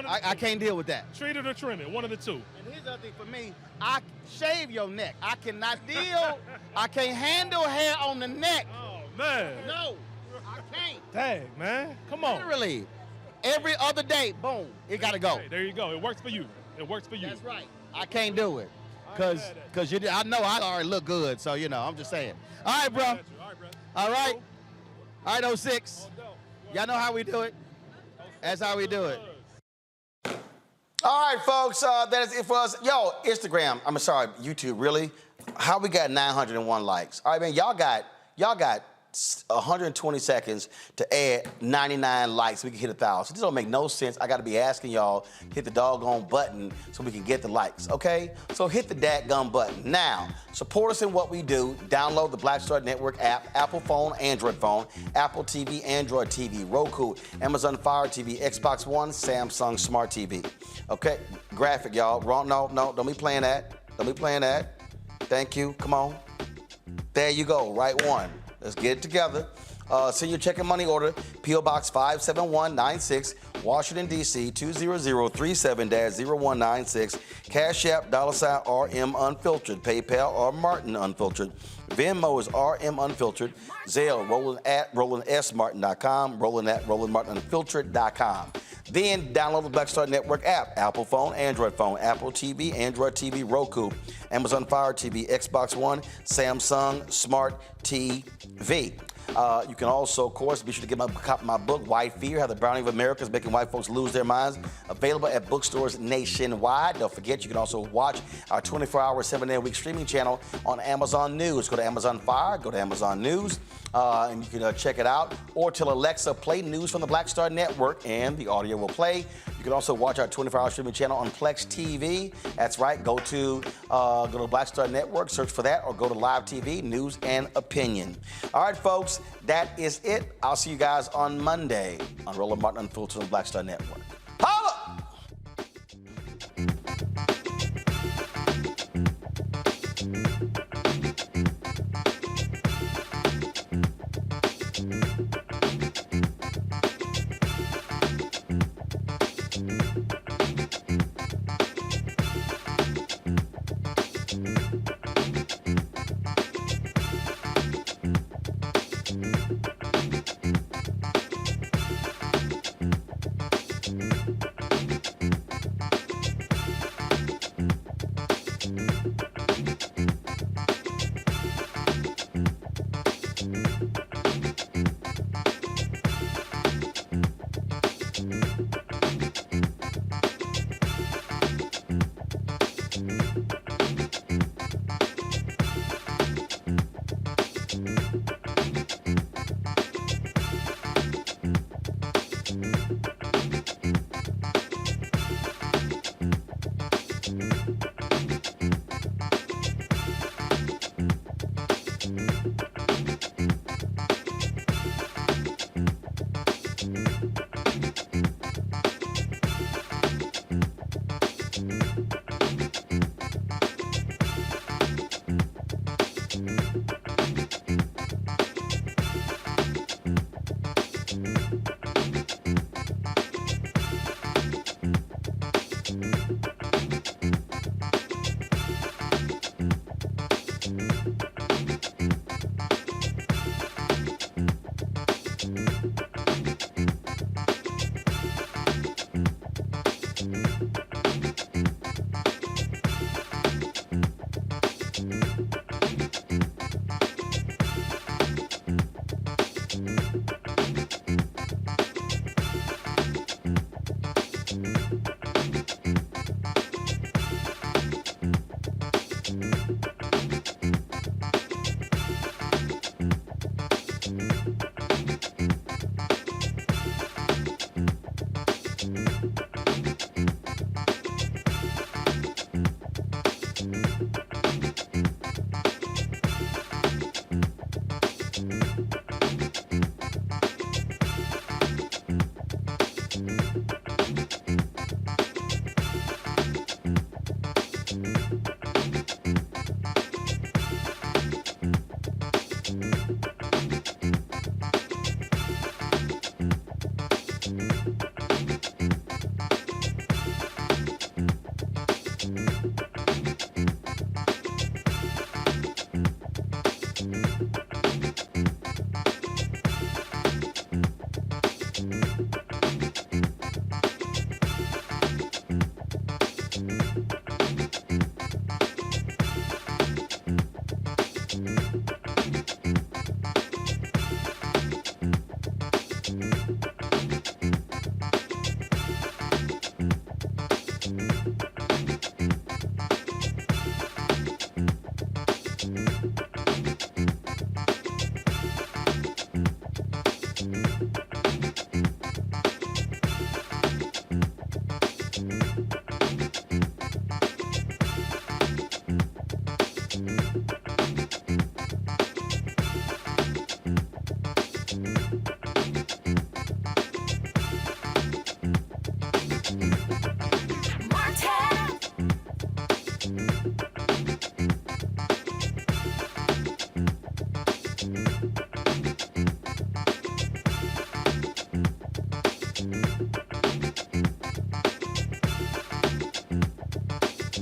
I can't deal with that. Treat it or trim it. One of the two. And here's the other thing for me. I shave your neck. I cannot deal. I can't handle hair on the neck. Oh, man. No, I can't. Dang, man. Come on. Literally, every other day, boom, it got to go. Hey, there you go. It works for you. It works for you. That's right. I can't do it. Because I know I already look good, so, I'm just saying. All right, bro. All right. All right, 06. Y'all know how we do it. That's how we do it. All right, folks, that is it for us. Yo, Instagram, I'm sorry, YouTube, really? How we got 901 likes? All right, man, y'all got 120 seconds to add 99 likes. We can hit 1,000. This don't make no sense. I got to be asking y'all to hit the doggone button so we can get the likes, okay? So hit the dadgum button. Now, support us in what we do. Download the Black Star Network app, Apple phone, Android phone, Apple TV, Android TV, Roku, Amazon Fire TV, Xbox One, Samsung Smart TV. Okay, graphic, y'all. Wrong, no, don't be playing that. Don't be playing that. Thank you, come on. There you go, right one. Let's get it together. Send your check and money order, P.O. Box 57196, Washington, D.C. 20037-0196. Cash App, $RM Unfiltered. PayPal, R Martin Unfiltered. Venmo is RM Unfiltered. Zelle, Roland at RolandSMartin.com. Roland at RolandMartinUnfiltered.com. Then download the Black Star Network app, Apple phone, Android phone, Apple TV, Android TV, Roku, Amazon Fire TV, Xbox One, Samsung Smart TV. You can also, of course, be sure to get my book, White Fear, How the Browning of America is Making White Folks Lose Their Minds, available at bookstores nationwide. Don't forget, you can also watch our 24-hour, 7-day-a-week streaming channel on Amazon News. Go to Amazon Fire, go to Amazon News, and you can check it out. Or tell Alexa, play news from the Black Star Network, and the audio will play. You can also watch our 24-hour streaming channel on Plex TV. That's right. Go to Black Star Network, search for that, or go to Live TV, News and Opinion. All right, folks, that is it. I'll see you guys on Monday on Roland Martin Unfiltered on Black Star Network. Holla!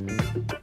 Peace.